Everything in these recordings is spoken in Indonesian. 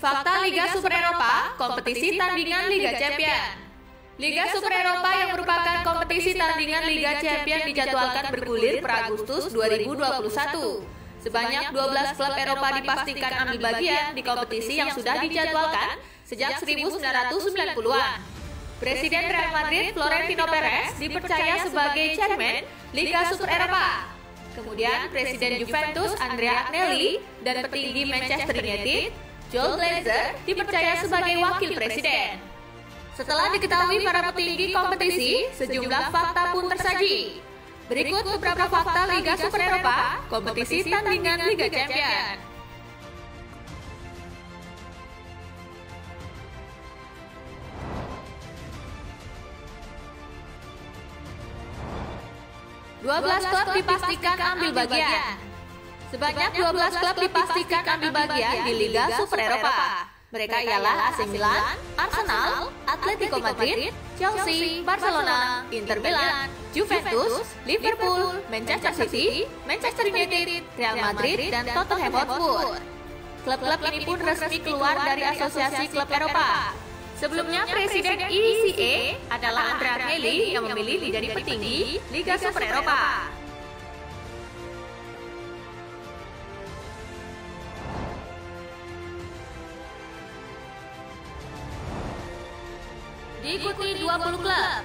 Fakta Liga Super Eropa, kompetisi tandingan Liga Champion. Liga Super Eropa yang merupakan kompetisi tandingan Liga Champion dijadwalkan bergulir per Agustus 2021. Sebanyak 12 klub Eropa dipastikan ambil bagian di kompetisi yang sudah dijadwalkan sejak 1990-an. Presiden Real Madrid, Florentino Perez, dipercaya sebagai chairman Liga Super Eropa. Kemudian Presiden Juventus, Andrea Agnelli, dan petinggi Manchester United, Joel Glazer, dipercaya sebagai wakil presiden. Setelah diketahui para petinggi kompetisi, sejumlah fakta pun tersaji. Berikut beberapa fakta Liga Super Eropa, kompetisi tandingan Liga Champion. Dua 12 klub dipastikan ambil bagian. Sebanyak 12 klub dipastikan ambil bagian di Liga Super Eropa. Mereka ialah AC Milan, Arsenal, Atletico Madrid, Chelsea, Barcelona, Inter Milan, Juventus, Liverpool, Manchester City, Manchester United, Real Madrid, dan Tottenham Hotspur. Klub-klub ini pun resmi keluar dari Asosiasi Klub Eropa. Sebelumnya Presiden ECA adalah Andrea Agnelli yang memilih menjadi petinggi Liga Super Eropa. Diikuti 20 klub.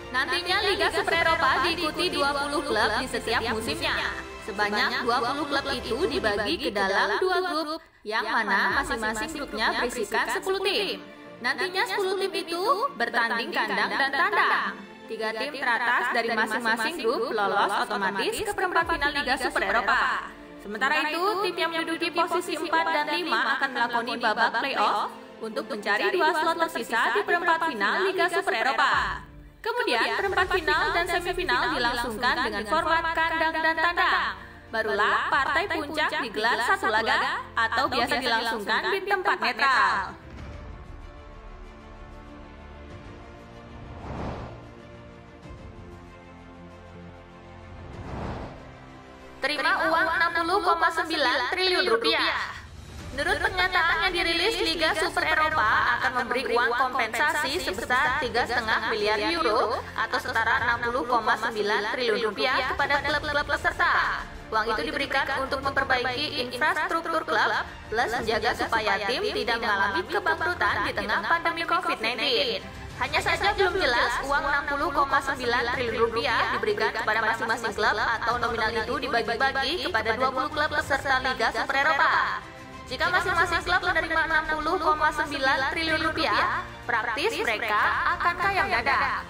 Nantinya Liga Super Eropa diikuti 20 klub di setiap musimnya. Sebanyak 20 klub itu dibagi ke dalam 2 grup, yang mana masing-masing grupnya berisikan 10 tim. Nantinya 10 tim itu bertanding kandang dan tandang. 3 tim teratas dari masing-masing grup lolos otomatis ke perempat final Liga Super Eropa. Sementara itu, tim yang menduduki posisi 4 dan 5 akan melakoni babak playoff untuk mencari 2 slot tersisa di perempat final Liga Super Eropa. Kemudian perempat final dan semifinal dilangsungkan dengan format kandang dan tandang. Barulah partai puncak digelar satu laga atau biasa dilangsungkan di tempat netral. Terima uang 60,9 triliun rupiah. Menurut pernyataan yang dirilis, Liga Super Eropa akan memberi uang kompensasi sebesar 3,5 miliar euro atau setara 60,9 triliun rupiah kepada klub-klub peserta. Uang itu diberikan untuk memperbaiki infrastruktur klub plus menjaga supaya tim tidak mengalami kebangkrutan di tengah pandemi COVID-19. Hanya saja belum jelas uang 60,9 triliun rupiah diberikan kepada masing-masing klub atau nominal itu dibagi-bagi kepada 20 klub peserta Liga Super Eropa. Jika masing-masing klub menerima 60,9 triliun rupiah, praktis mereka akan kaya mendadak.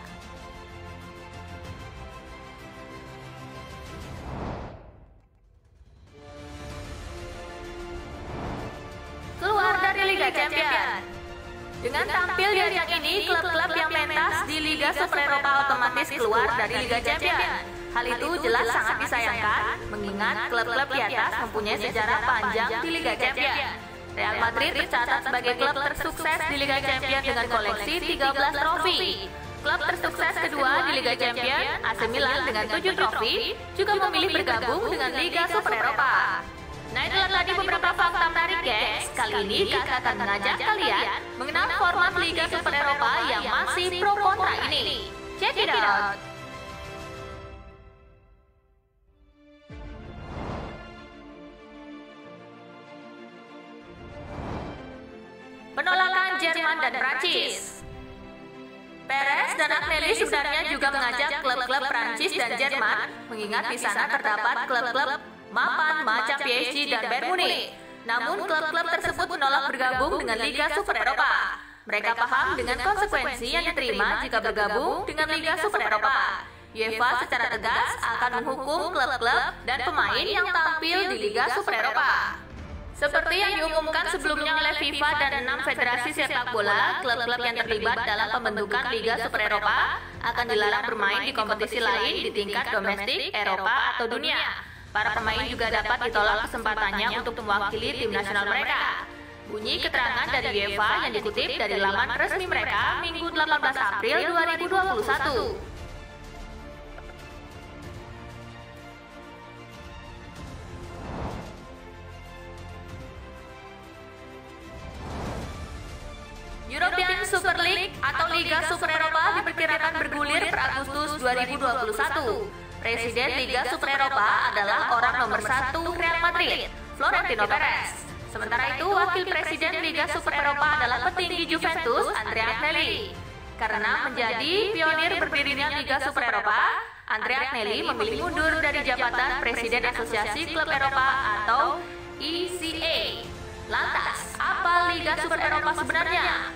Keluar dari Liga Champion. Dengan tampil di ajang ini, klub-klub yang mentas di Liga Super Eropa otomatis keluar dari Liga Champion. Hal itu jelas sangat disayangkan, mengingat klub-klub di atas mempunyai sejarah panjang di Liga Champion. Real Madrid tercatat sebagai klub tersukses di Liga Champion dengan koleksi 13 trofi. Klub tersukses kedua di Liga Champion, AC Milan dengan 7 trofi, juga memilih bergabung dengan Liga Super Eropa. Nah, itulah tadi beberapa fakta menarik, guys. Kali ini kakak akan mengajak kalian mengenal format Liga Super Eropa yang masih pro kontra ini. Check it out! Penolakan Jerman dan Prancis. Perez dan Agnelli sebenarnya juga mengajak klub-klub Prancis dan Jerman, mengingat di sana terdapat klub-klub mapan macam PSG dan Bayern Munich. Namun klub-klub tersebut menolak bergabung dengan Liga Super Eropa. Mereka paham dengan konsekuensi yang diterima jika bergabung dengan Liga Super Eropa. UEFA secara tegas akan menghukum klub-klub dan pemain yang tampil di Liga Super Eropa. Seperti yang diumumkan sebelumnya oleh FIFA dan 6 federasi sepak bola, klub-klub yang terlibat dalam pembentukan Liga Super Eropa akan dilarang bermain di kompetisi lain di tingkat domestik, Eropa, atau dunia. Para pemain juga dapat ditolak kesempatannya untuk mewakili tim nasional mereka. Bunyi keterangan dari UEFA yang dikutip dari laman resmi mereka Minggu 18 April 2021. Liga Super Eropa diperkirakan bergulir per Agustus 2021. Presiden Liga Super Eropa adalah orang nomor 1 Real Madrid, Florentino Perez. Sementara itu, Wakil Presiden Liga Super Eropa adalah petinggi Juventus, Andrea Agnelli. Karena menjadi pionir berdirinya Liga Super Eropa, Andrea Agnelli memilih mundur dari jabatan Presiden Asosiasi Klub Eropa atau ECA. Lantas, apa Liga Super Eropa sebenarnya?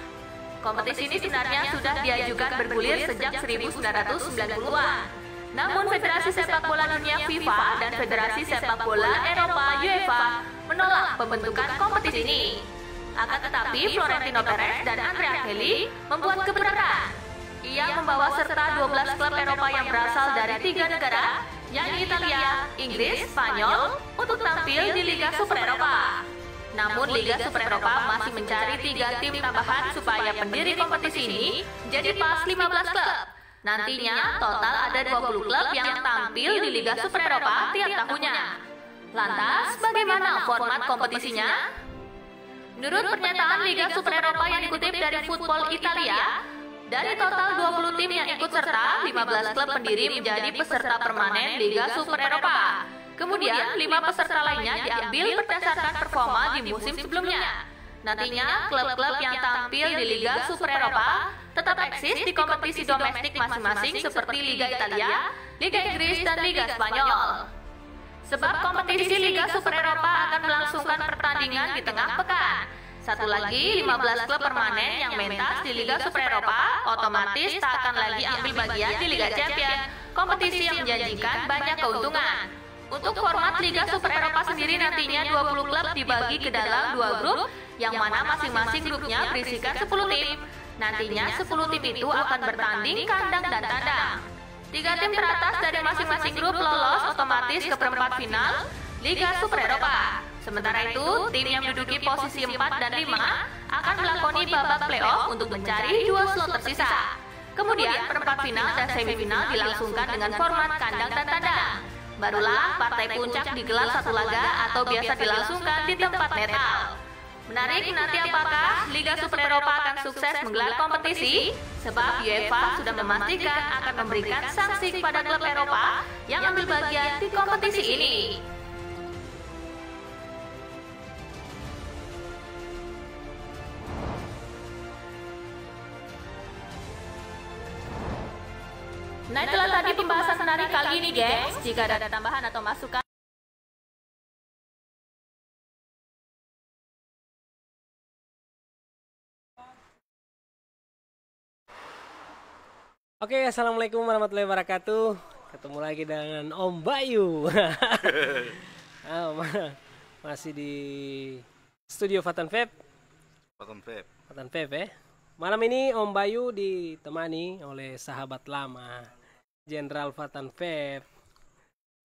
Kompetisi ini sebenarnya sudah diajukan bergulir sejak 1990-an. Namun Federasi Sepak Bola Dunia FIFA dan Federasi Sepak Bola Eropa UEFA menolak pembentukan kompetisi ini. Akan tetapi Florentino Perez dan Andrea Agnelli membuat keberatan. Ia membawa serta 12 klub Eropa yang berasal dari 3 negara, yakni Italia, Inggris, Spanyol, untuk tampil di Liga Super Eropa. Namun Liga Super Eropa masih mencari 3 tim tambahan supaya pendiri kompetisi ini jadi pas 15 klub. Nantinya total ada 20 klub yang tampil di Liga Super Eropa tiap tahunnya. Lantas, bagaimana format kompetisinya? Menurut pernyataan Liga Super Eropa yang dikutip dari Football Italia, dari total 20 tim yang ikut serta, 15 klub pendiri menjadi peserta permanen Liga Super Eropa. Kemudian, 5 peserta lainnya diambil berdasarkan performa di musim sebelumnya. Nantinya, klub-klub yang tampil di Liga Super Eropa tetap eksis di kompetisi domestik masing-masing seperti Liga Italia, Liga Inggris, dan Liga Spanyol. Sebab kompetisi Liga Super Eropa akan melangsungkan pertandingan di tengah pekan. Satu lagi, 15 klub permanen yang mentas di Liga Super Eropa otomatis tak akan lagi ambil bagian di Liga Champions, kompetisi yang menjanjikan banyak keuntungan. Untuk format Liga Super Eropa sendiri nantinya 20 klub dibagi ke dalam 2 grup, yang mana masing-masing grupnya berisikan 10 tim. Nantinya 10 tim itu akan bertanding kandang dan tandang. 3 tim teratas dari masing-masing grup lolos otomatis ke perempat final Liga Super Eropa. Sementara itu, tim yang menduduki posisi 4 dan 5 akan melakoni babak playoff untuk mencari 2 slot tersisa. Kemudian, perempat final dan semifinal dilangsungkan dengan format kandang dan tandang. Barulah partai puncak digelar satu laga atau biasa dilangsungkan di tempat netral. Menarik nanti apakah Liga Super Eropa akan sukses menggelar kompetisi? Sebab UEFA sudah memastikan akan memberikan sanksi kepada klub Eropa yang ambil bagian di kompetisi ini. Nah, itulah tadi pembahasan menarik kali ini, gengs. Jika ada tambahan atau masukan, Oke, assalamualaikum warahmatullahi wabarakatuh. Ketemu lagi dengan Om Bayu. Masih di studio Fatan Feb. Fatan Feb ya. Malam ini Om Bayu ditemani oleh sahabat lama, Jenderal Fatan Feb,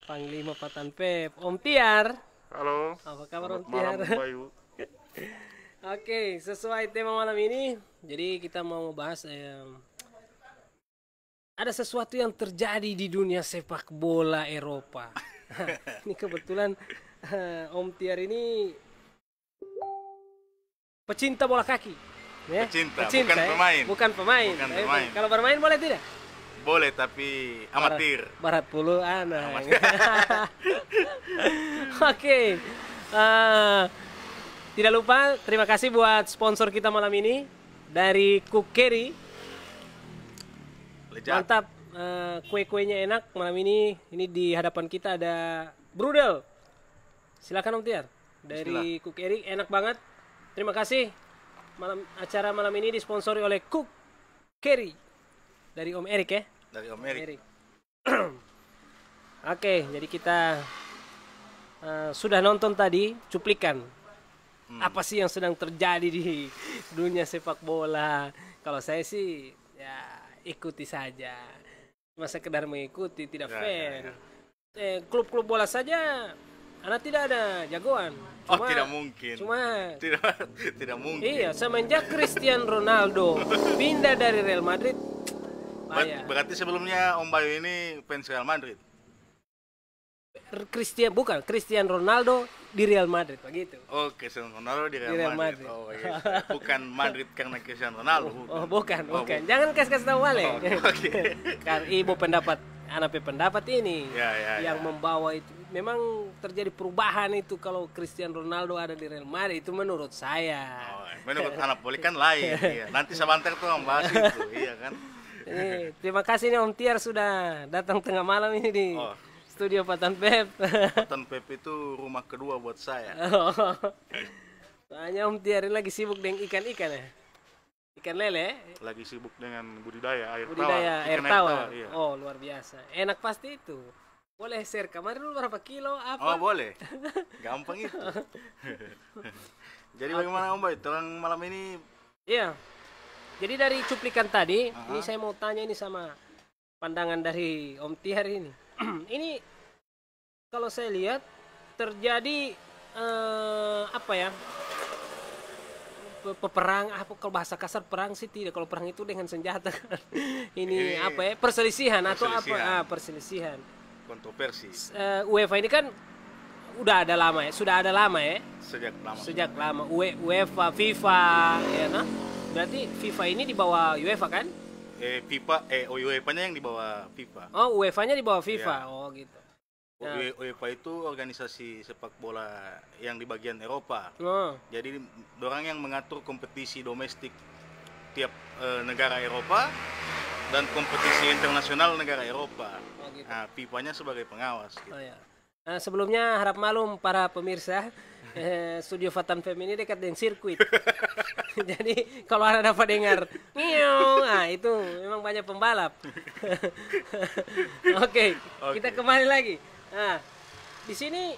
Panglima Fatan Feb, Om Tiar. Halo. Apa kabar Om Malam, Tiar? Bayu. Oke, sesuai tema malam ini, jadi kita mau membahas ada sesuatu yang terjadi di dunia sepak bola Eropa. Ini kebetulan Om Tiar ini pecinta bola kaki. Ya? Pecinta, bukan pemain. Bukan pemain. Kalau bermain boleh tidak? Boleh, tapi amatir. Barat puluh anak. Oke. Tidak lupa terima kasih buat sponsor kita malam ini dari Cook Carry. Mantap, kue-kuenya enak malam ini. Ini di hadapan kita ada Brudel. Silakan Om Tiar. Dari Cook Carry enak banget. Terima kasih. Acara malam ini disponsori oleh Cook Carry dari Om Erik ya. Dari Om Erik. Oke, jadi kita sudah nonton tadi cuplikan apa sih yang sedang terjadi di dunia sepak bola. Kalau saya sih ya ikuti saja, cuma sekedar mengikuti, tidak fair. Klub-klub bola saja anak tidak ada jagoan. Tidak mungkin. Tidak mungkin. Iya, semenjak Cristiano Ronaldo pindah dari Real Madrid. Berarti sebelumnya Om Bayu ini fans Real Madrid. Cristiano Ronaldo di Real Madrid begitu. Oh, Cristiano Ronaldo di Di Real Real Madrid. Madrid. Oh, iya. Bukan Madrid karena Cristiano Ronaldo. Bukan. Oh, Jangan kasih tahu balik. Oke. Kan ibu pendapat ini yang ya. membawa itu memang terjadi perubahan itu kalau Cristiano Ronaldo ada di Real Madrid itu menurut saya. Oh, menurut anak poli kan lain. Iya. Nanti sebentar tuh membahas itu, iya kan? Terima kasih nih Om Tiar sudah datang tengah malam ini di studio Patan Pep. Patan Pep itu rumah kedua buat saya. Soalnya Om Tiar ini lagi sibuk dengan ikan-ikan ya. Ikan lele. Lagi sibuk dengan budidaya air air tawar. tawar. Iya. Oh, luar biasa. Enak pasti itu. Boleh share kemarin dulu berapa kilo Oh, apa? boleh. Gampang itu. Jadi bagaimana Om Bay? Terang malam ini. Iya. Jadi dari cuplikan tadi, ini saya mau tanya ini sama pandangan dari Om Tiar ini. Ini kalau saya lihat terjadi apa ya? Peperang, kalau bahasa kasar perang sih tidak, kalau perang itu dengan senjata kan. Ini apa ya? Perselisihan atau apa? Perselisihan. Kontroversi. UEFA ini kan sudah ada lama ya? Sejak lama. UEFA, FIFA, ya kan? Berarti FIFA ini di bawah UEFA kan? UEFA-nya yang di bawah FIFA. Oh, UEFA-nya di bawah FIFA. Ya. Oh, gitu. UEFA itu organisasi sepak bola yang di bagian Eropa. Jadi orang yang mengatur kompetisi domestik tiap negara Eropa dan kompetisi internasional negara Eropa. Oh, gitu. Nah, FIFA-nya sebagai pengawas. Gitu. Oh, ya. Nah, sebelumnya harap malum para pemirsa, studio Patan Pep ini dekat dengan sirkuit. Jadi kalau ada dapat dengar ngiung, itu memang banyak pembalap. Oke, kita kembali lagi. Nah, di sini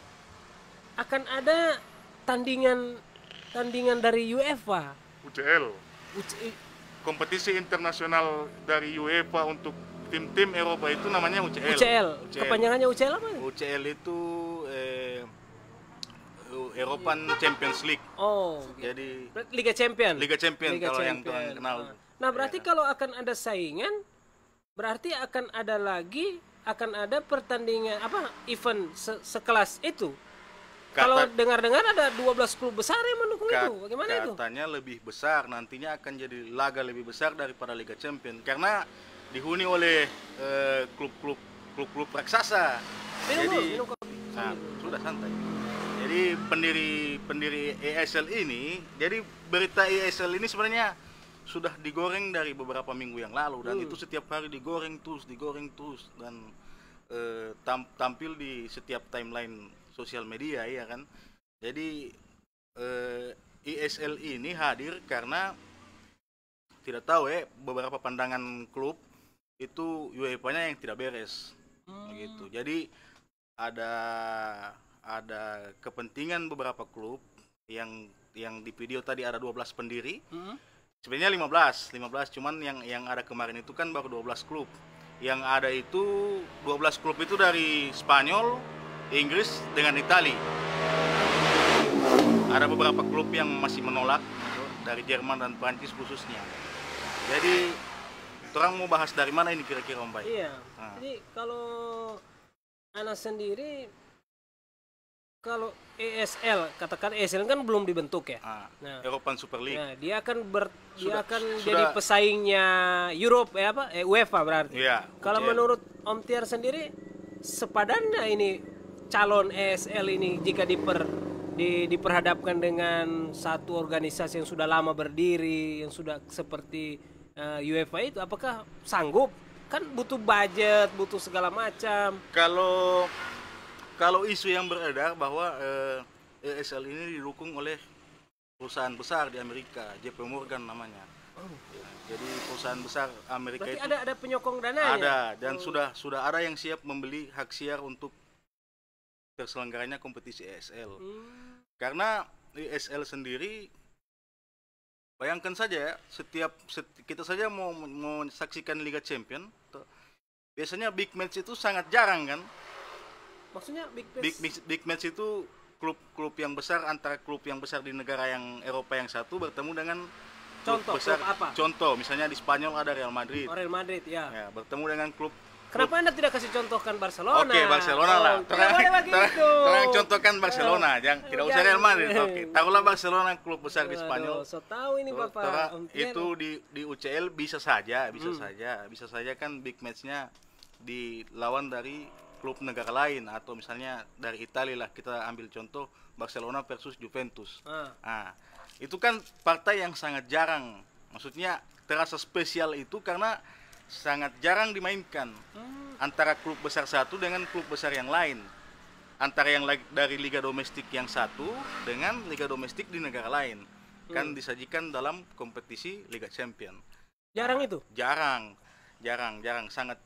akan ada tandingan dari UEFA. UCL. Kompetisi internasional dari UEFA untuk tim-tim Eropa itu namanya UCL. Kepanjangannya UCL apa? UCL itu European Champions League. Oh, jadi Liga Champion kalau yang orang kenal. Nah, berarti kalau akan ada saingan, berarti akan ada pertandingan event sekelas itu. Kalau dengar-dengar ada 12 klub besar yang mendukung itu. Bagaimana itu? Katanya lebih besar, nantinya akan jadi laga lebih besar daripada Liga Champion karena dihuni oleh klub-klub raksasa. Minum kopi. Sudah santai. Jadi pendiri ESL ini, jadi berita ESL ini sebenarnya sudah digoreng dari beberapa minggu yang lalu dan itu setiap hari digoreng terus dan tampil di setiap timeline sosial media ya kan. Jadi ESL ini hadir karena tidak tahu beberapa pandangan klub itu UEFA-nya yang tidak beres begitu. Jadi ada kepentingan beberapa klub yang di video tadi ada 12 pendiri. Sebenarnya 15 cuman yang ada kemarin itu kan baru 12 klub. Yang ada itu 12 klub itu dari Spanyol, Inggris dengan Italia. Ada beberapa klub yang masih menolak dari Jerman dan Prancis khususnya. Jadi orang mau bahas dari mana ini kira-kira Om Bay? Iya. Jadi kalau Ana sendiri, kalau katakan ESL kan belum dibentuk ya. Nah, European Super League. Nah, dia akan jadi pesaingnya Europe UEFA berarti. Iya, kalau menurut Om Tiar sendiri, sepadannya ini calon ESL ini jika diperhadapkan dengan satu organisasi yang sudah lama berdiri, yang sudah seperti UEFA itu, apakah sanggup? Kan butuh budget, butuh segala macam. Kalau isu yang beredar bahwa ESL ini didukung oleh perusahaan besar di Amerika, JP Morgan namanya. Jadi perusahaan besar Amerika. Berarti itu ada penyokong dananya. Ada dan sudah ada yang siap membeli hak siar untuk terselenggaranya kompetisi ESL. Karena ESL sendiri, bayangkan saja kita saja mau saksikan Liga Champion, biasanya big match itu sangat jarang kan. Maksudnya big match itu klub yang besar, antara klub yang besar di negara yang Eropa yang satu bertemu dengan klub besar. Klub apa? Contoh misalnya di Spanyol ada Real Madrid. Real Madrid ya. Bertemu dengan klub Kenapa Anda tidak kasih contohkan Barcelona? Oke, Barcelona lah. Tidak boleh begitu. Terang contohkan Barcelona, jangan tidak usah Real Madrid. Oke, taruhlah Barcelona klub besar di Spanyol. So tahu ini Bapak. Itu di UCL bisa saja kan big match-nya dilawan dari klub negara lain atau misalnya dari Italia lah, kita ambil contoh Barcelona versus Juventus. Nah, itu kan partai yang sangat jarang, maksudnya terasa spesial itu karena sangat jarang dimainkan antara klub besar satu dengan klub besar yang lain, antara yang dari liga domestik yang satu dengan liga domestik di negara lain, kan disajikan dalam kompetisi Liga Champion. Jarang itu? Jarang, sangat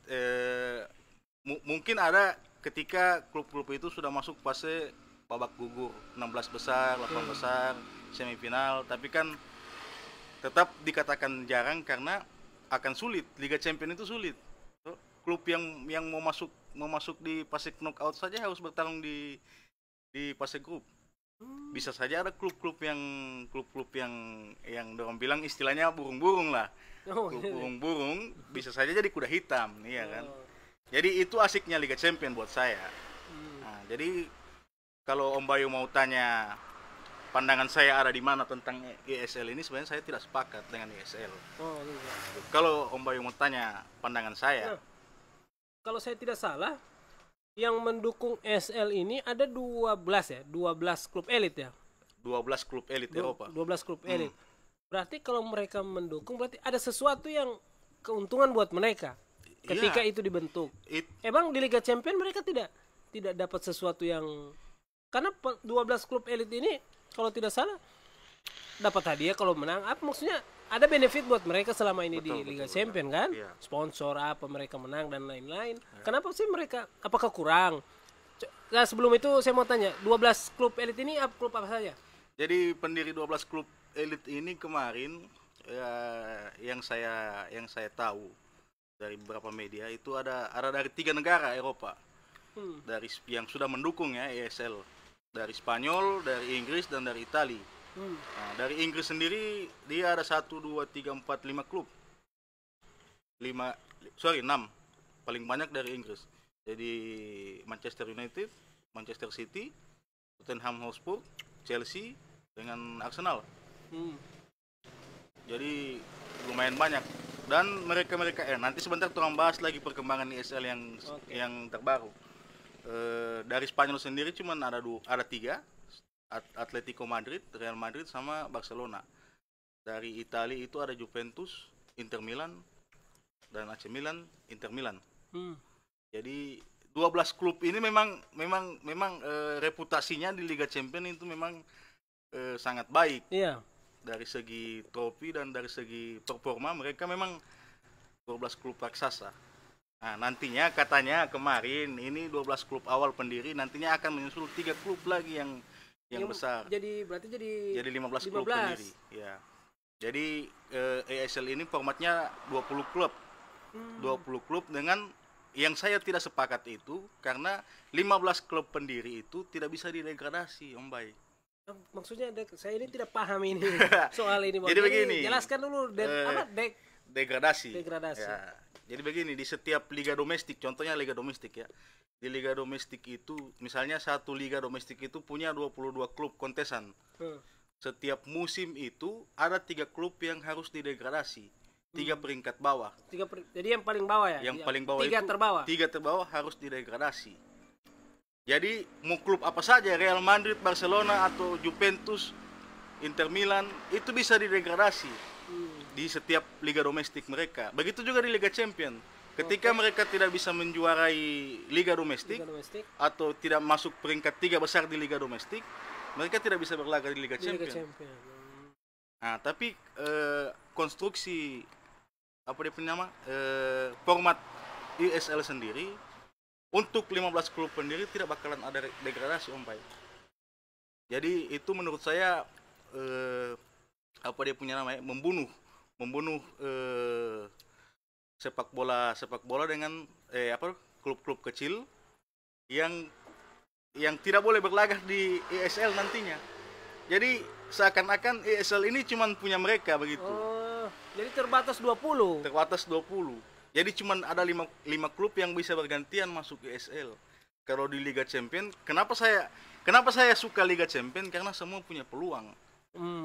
mungkin ada ketika klub-klub itu sudah masuk fase babak gugur, 16 besar, 8 besar, semifinal, tapi kan tetap dikatakan jarang karena akan sulit. Liga Champion itu sulit. Klub yang mau masuk di fase knockout saja harus bertarung di fase grup. Bisa saja ada klub-klub yang dorong bilang istilahnya burung-burung lah. Klub burung-burung bisa saja jadi kuda hitam, iya kan. Jadi itu asiknya Liga Champion buat saya. Nah, jadi kalau Om Bayu mau tanya pandangan saya ada di mana tentang ESL ini, sebenarnya saya tidak sepakat dengan ESL. Kalau Om Bayu mau tanya pandangan saya, kalau saya tidak salah, yang mendukung ESL ini ada 12 klub elit ya. 12 klub elit Eropa. 12 klub elit. Berarti kalau mereka mendukung, berarti ada sesuatu yang keuntungan buat mereka ketika itu dibentuk. Emang di Liga Champion mereka tidak dapat sesuatu yang, karena 12 klub elit ini kalau tidak salah dapat hadiah kalau menang. Apa maksudnya? Ada benefit buat mereka selama ini di Liga Champion kan? Iya. Sponsor apa mereka menang dan lain-lain. Kenapa sih mereka? Apakah kurang? Nah, sebelum itu saya mau tanya, 12 klub elit ini klub apa saja? Jadi pendiri 12 klub elit ini kemarin yang saya tahu dari beberapa media itu ada dari 3 negara Eropa. Dari yang sudah mendukung ya ESL. Dari Spanyol, dari Inggris, dan dari Italia. Nah, dari Inggris sendiri dia ada 1, 2, 3, 4, 5 klub. 6. Paling banyak dari Inggris. Jadi Manchester United, Manchester City, Tottenham Hotspur, Chelsea, dengan Arsenal. Jadi lumayan banyak. Dan mereka nanti sebentar kita bahas lagi perkembangan ESL yang terbaru. Dari Spanyol sendiri cuman ada 3, Atletico Madrid, Real Madrid, sama Barcelona. Dari Italia itu ada Juventus, Inter Milan, dan AC Milan, Inter Milan. Jadi 12 klub ini memang reputasinya di Liga Champion itu memang sangat baik. Iya. Dari segi trofi dan dari segi performa mereka memang 12 klub raksasa. Nah, nantinya katanya kemarin ini 12 klub awal pendiri nantinya akan menyusul 3 klub lagi yang besar. Berarti jadi 15 klub pendiri. Ya. Jadi ESL ini formatnya 20 klub. 20 klub dengan yang saya tidak sepakat itu karena 15 klub pendiri itu tidak bisa didegradasi, Om Bay. Maksudnya saya ini tidak paham ini soal ini. Jadi begini. Jelaskan dulu degradasi. Ya. Jadi begini, di setiap liga domestik, contohnya liga domestik ya. Di liga domestik itu, misalnya satu liga domestik itu punya 22 klub kontesan. Setiap musim itu ada 3 klub yang harus didegradasi. 3 peringkat bawah. Jadi yang paling bawah ya? Yang paling bawah 3 itu, terbawah? 3 terbawah harus didegradasi. Jadi mau klub apa saja, Real Madrid, Barcelona, atau Juventus, Inter Milan, itu bisa didegradasi di setiap liga domestik mereka. Begitu juga di Liga Champion. Ketika mereka tidak bisa menjuarai liga domestik atau tidak masuk peringkat 3 besar di liga domestik, mereka tidak bisa berlaga di Liga Champion. Nah, tapi konstruksi format ESL sendiri untuk 15 klub pendiri tidak bakalan ada degradasi, Om Pai. Jadi itu menurut saya membunuh sepak bola dengan klub-klub kecil yang tidak boleh berlagak di ESL nantinya. Jadi seakan-akan ESL ini cuma punya mereka begitu. Jadi terbatas 20. Terbatas 20. Jadi cuman ada 5 klub yang bisa bergantian masuk ESL. Kalau di Liga Champion, kenapa saya suka Liga Champion? Karena semua punya peluang.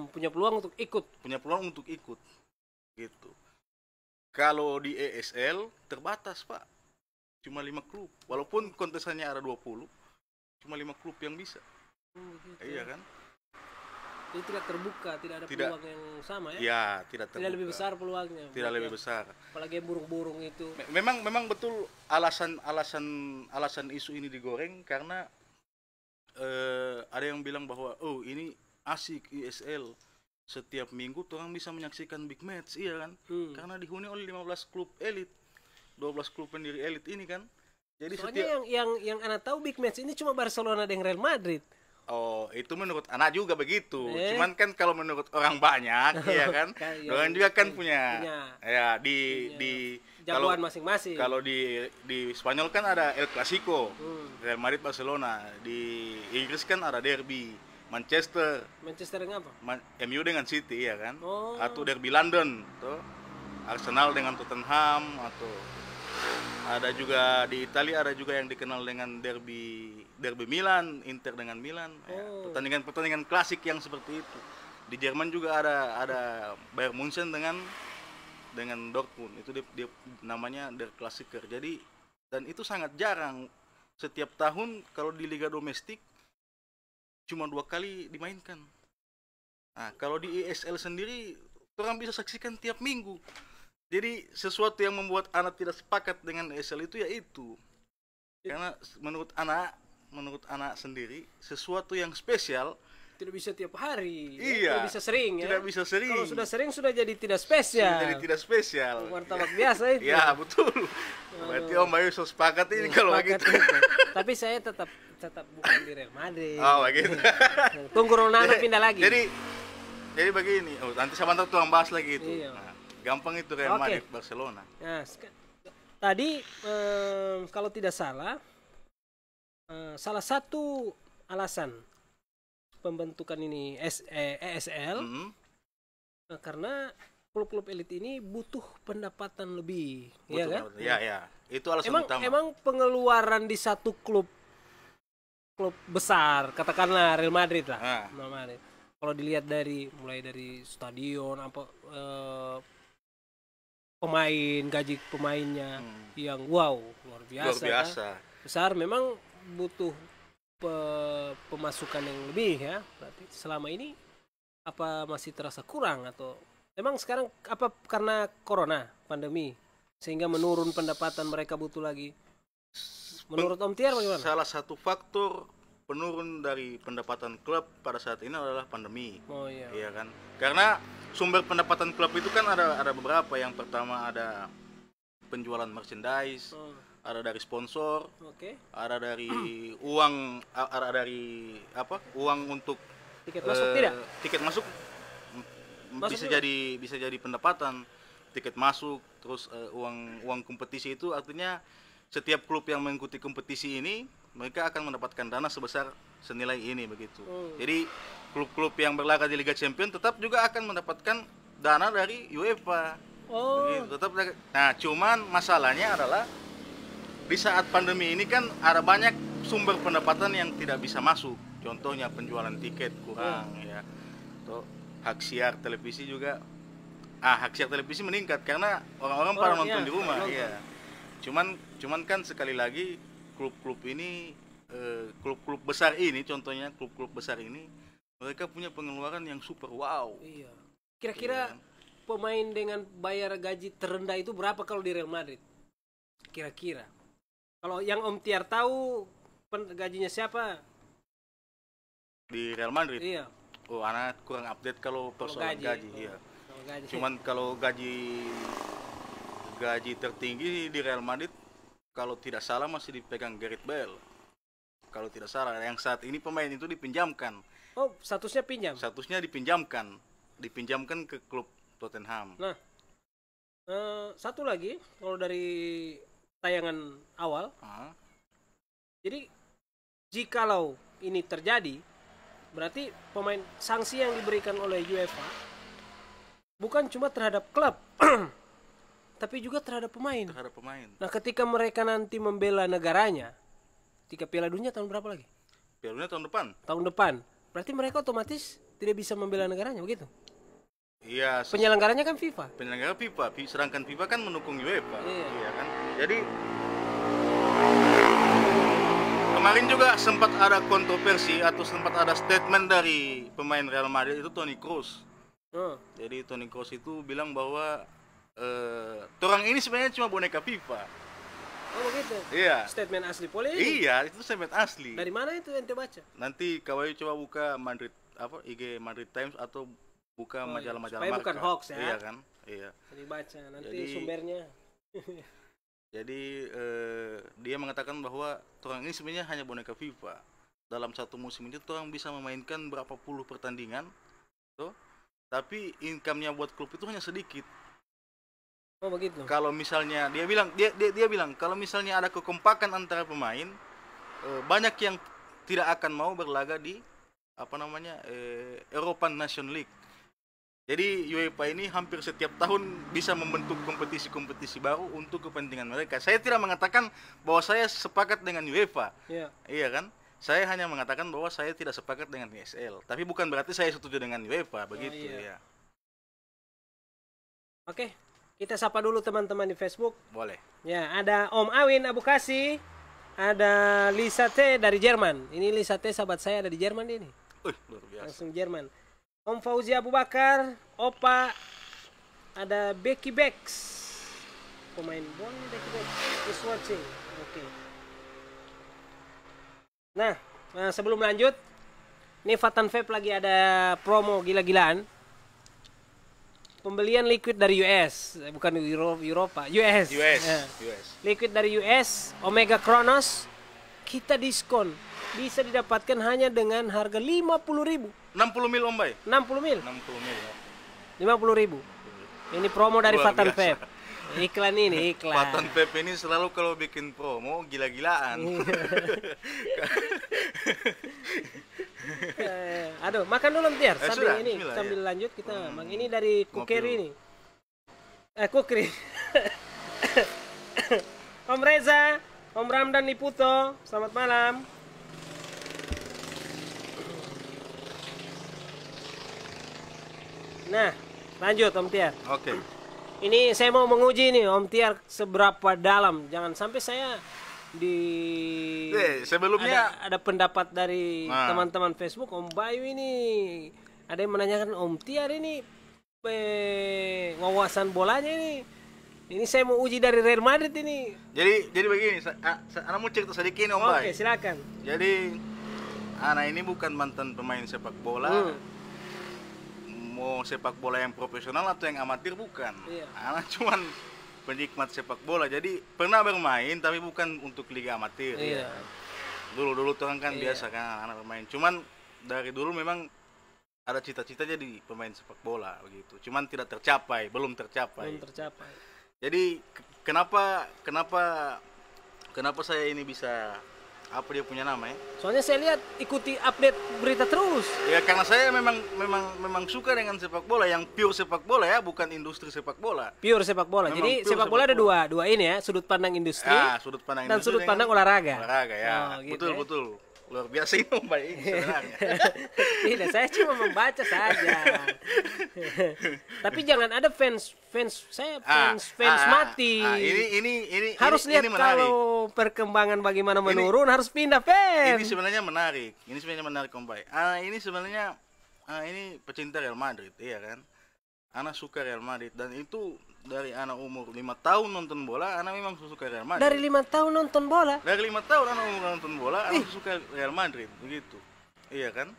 Punya peluang untuk ikut. Gitu. Kalau di ESL terbatas, Pak. Cuma 5 klub. Walaupun kontesannya ada 20, cuma 5 klub yang bisa. Gitu. Iya kan? Jadi tidak terbuka, tidak ada peluang yang sama ya? Iya, tidak terbuka. Tidak lebih besar peluangnya. Tidak lebih besar. Apalagi burung-burung itu. Memang betul alasan isu ini digoreng karena ada yang bilang bahwa ini asik ESL. Setiap minggu orang bisa menyaksikan big match, iya kan? Karena dihuni oleh 15 klub elit. 12 klub pendiri elit ini kan. Jadi soalnya yang anak tahu big match ini cuma Barcelona dan Real Madrid. Oh, itu menurut anak juga begitu. Cuman kan kalau menurut orang banyak, ya kan, orang juga kan punya ya di jagoan masing-masing. Kalau di Spanyol kan ada El Clasico, Real Madrid Barcelona. Di Inggris kan ada derby Manchester dengan apa? MU dengan City, ya kan? Atau derby London, tuh Arsenal dengan Tottenham, atau ada juga di Italia ada juga yang dikenal dengan derby Milan, Inter dengan Milan. Pertandingan klasik yang seperti itu. Di Jerman juga ada Bayern Munchen dengan Dortmund. Itu dia namanya Der Klassiker. Jadi dan itu sangat jarang. Setiap tahun kalau di liga domestik cuma 2 kali dimainkan. Nah, kalau di ESL sendiri orang bisa saksikan tiap minggu. Jadi sesuatu yang membuat anak tidak sepakat dengan ESL itu yaitu karena menurut anak sendiri sesuatu yang spesial tidak bisa tiap hari. Iya. Tidak bisa sering ya. Tidak bisa sering. Kalau sudah sering sudah jadi tidak spesial. Sudah jadi tidak spesial. Martabak biasa itu. Ya betul. Berarti Om Bayu sepakat ini kalau begitu. Tapi saya tetap bukan di Real Madrid. Oh begitu. Tunggu Ronaldo pindah lagi. Jadi begini. Nanti sama tuh bahas lagi itu. Iya. Nah, gampang itu Real Madrid Barcelona. Nah, tadi kalau tidak salah salah satu alasan pembentukan ini ESL karena klub-klub elit ini butuh pendapatan lebih, ya kan? Ya. Itu alasan utama. Emang pengeluaran di satu klub besar, katakanlah Real Madrid lah. Kalau dilihat mulai dari stadion pemain, gaji pemainnya yang luar biasa. Kan? Besar, memang butuh pemasukan yang lebih ya. Berarti selama ini apa masih terasa kurang atau memang sekarang apa karena corona pandemi sehingga menurun pendapatan mereka butuh lagi? Menurut Om Tiar bagaimana? Salah satu faktor penurun dari pendapatan klub pada saat ini adalah pandemi. Iya kan? Karena sumber pendapatan klub itu kan ada beberapa. Yang pertama ada penjualan merchandise, ada dari sponsor, ada dari uang, uang untuk tiket masuk tidak? Tiket masuk bisa jadi pendapatan. Tiket masuk, terus uang kompetisi itu artinya setiap klub yang mengikuti kompetisi ini mereka akan mendapatkan dana sebesar senilai ini begitu. Jadi klub-klub yang berlaga di Liga Champions tetap juga akan mendapatkan dana dari UEFA. Begitu, tetap. Nah, cuman masalahnya adalah di saat pandemi ini kan ada banyak sumber pendapatan yang tidak bisa masuk. Contohnya penjualan tiket kurang ya. Atau hak siar televisi juga. Hak siar televisi meningkat karena orang-orang pada nonton di rumah. Iya. Cuman kan sekali lagi klub-klub ini klub-klub besar ini contohnya klub-klub besar ini mereka punya pengeluaran yang super wow. Iya. Kira-kira pemain dengan bayar gaji terendah itu berapa kalau di Real Madrid? Kira-kira. Kalau yang Om Tiar tahu gajinya siapa? Di Real Madrid? Iya. Oh, anak kurang update kalau persoalan gaji. Iya. Cuman kalau gaji tertinggi di Real Madrid kalau tidak salah masih dipegang Gareth Bale. Kalau tidak salah yang saat ini pemain itu dipinjamkan. Oh, statusnya pinjam. Statusnya dipinjamkan ke klub Tottenham. Nah, satu lagi kalau dari tayangan awal. Jadi jikalau ini terjadi, berarti pemain sanksi yang diberikan oleh UEFA bukan cuma terhadap klub, tapi juga terhadap pemain. Terhadap pemain. Nah, ketika mereka nanti membela negaranya, ketika Piala Dunia tahun berapa lagi? Piala Dunia tahun depan. Tahun depan. Berarti mereka otomatis tidak bisa membela negaranya, begitu? Iya. Penyelenggaranya kan FIFA. Penyelenggara FIFA, sedangkan FIFA kan mendukung UEFA. Iya. Iya kan. Jadi kemarin juga sempat ada kontroversi atau sempat ada statement dari pemain Real Madrid itu Toni Kroos. Jadi Toni Kroos itu bilang bahwa orang ini sebenarnya cuma boneka FIFA. Oh begitu? Iya. Statement asli Poli? Iya, itu statement asli. Dari mana itu ente baca? Nanti kau coba buka Madrid IG Madrid Times atau buka majalah-majalah supaya Marca. bukan hoax ya? Iya kan? Iya. Jadi baca nanti Jadi, sumbernya. Jadi dia mengatakan bahwa orang ini sebenarnya hanya boneka FIFA. Dalam satu musim itu orang bisa memainkan berapa puluh pertandingan, tuh. Tapi income-nya buat klub itu hanya sedikit. Oh begitu. Kalau misalnya dia bilang kalau misalnya ada kekompakan antara pemain, banyak yang tidak akan mau berlaga di European Nation League. Jadi UEFA ini hampir setiap tahun bisa membentuk kompetisi-kompetisi baru untuk kepentingan mereka. Saya tidak mengatakan bahwa saya sepakat dengan UEFA. Iya. Iya kan? Saya hanya mengatakan bahwa saya tidak sepakat dengan ESL. Tapi bukan berarti saya setuju dengan UEFA, begitu ya. Oke, kita sapa dulu teman-teman di Facebook. Boleh. Ya, ada Om Awin Abu Kasih, ada Lisa T dari Jerman. Ini Lisa T sahabat saya ada di Jerman ini. Luar biasa. Langsung Jerman. Om Fauzi Abu Bakar, Opa, ada Becky Bex. Pemain bola Becky Bex is watching. Oke. Nah, sebelum lanjut, ini Fatan Vape lagi ada promo gila-gilaan. Pembelian liquid dari US, bukan Eropa, US. Ya. US. Liquid dari US, Omega Kronos, kita diskon. Bisa didapatkan hanya dengan harga 50.000. 60 mil Om Bay. 60 mil. 60 mil. Ya. 50.000. Ini promo dari Luar Fatan biasa. Vape. Iklan ini, iklan. Fatan Vape ini selalu kalau bikin promo gila-gilaan. Aduh, makan dulu Tiar. Sambil sudah, ini, bismillah, sambil ya. lanjut kita. Ini dari Kukeri dulu. ini. Kukri. Om Reza, Om Ramdan Liputo, selamat malam. Nah, lanjut Om Tiar. Oke. Ini saya mau menguji nih Om Tiar seberapa dalam. Jangan sampai saya sebelumnya ada pendapat dari Nah. teman-teman Facebook Om Bayu ini. Ada yang menanyakan Om Tiar ini wawasan bolanya ini saya mau uji dari Real Madrid ini. Jadi begini, Ana mau cerita sedikit nih Om Bay. Oke, silakan. Jadi Ana ini bukan mantan pemain sepak bola. Mau sepak bola yang profesional atau yang amatir bukan. Iya. Ana cuman penikmat sepak bola. Jadi pernah bermain tapi bukan untuk liga amatir. Iya. Dulu orang kan Iya. biasa kan anak bermain. Cuman dari dulu memang ada cita-cita jadi pemain sepak bola begitu. Cuman tidak tercapai, belum tercapai. Belum tercapai. Jadi kenapa saya ini bisa apa dia punya nama ya? Soalnya saya lihat ikuti update berita terus. Ya karena saya memang suka dengan sepak bola yang pure sepak bola ya, bukan industri sepak bola. Pure sepak bola. Memang Jadi pure sepak bola ada dua ini ya, sudut pandang industri Sudut pandang dan industri sudut dengan pandang olahraga. Olahraga ya. Oh, gitu ya. Betul. Luar biasa ini Om Bay sebenarnya. Tidak, saya cuma membaca saja. Tapi jangan ada fans saya mati. Ini Harus lihat ini menarik. kalau perkembangan bagaimana menurun harus pindah fans. Ini sebenarnya menarik. Om Bay. Ini sebenarnya ini pecinta Real Madrid, iya kan? Ana suka Real Madrid dan itu dari anak umur 5 tahun nonton bola, Ana memang suka Real Madrid. Dari 5 tahun nonton bola. Dari 5 tahun anak umur nonton bola, Ana suka Real Madrid, begitu. Iya kan?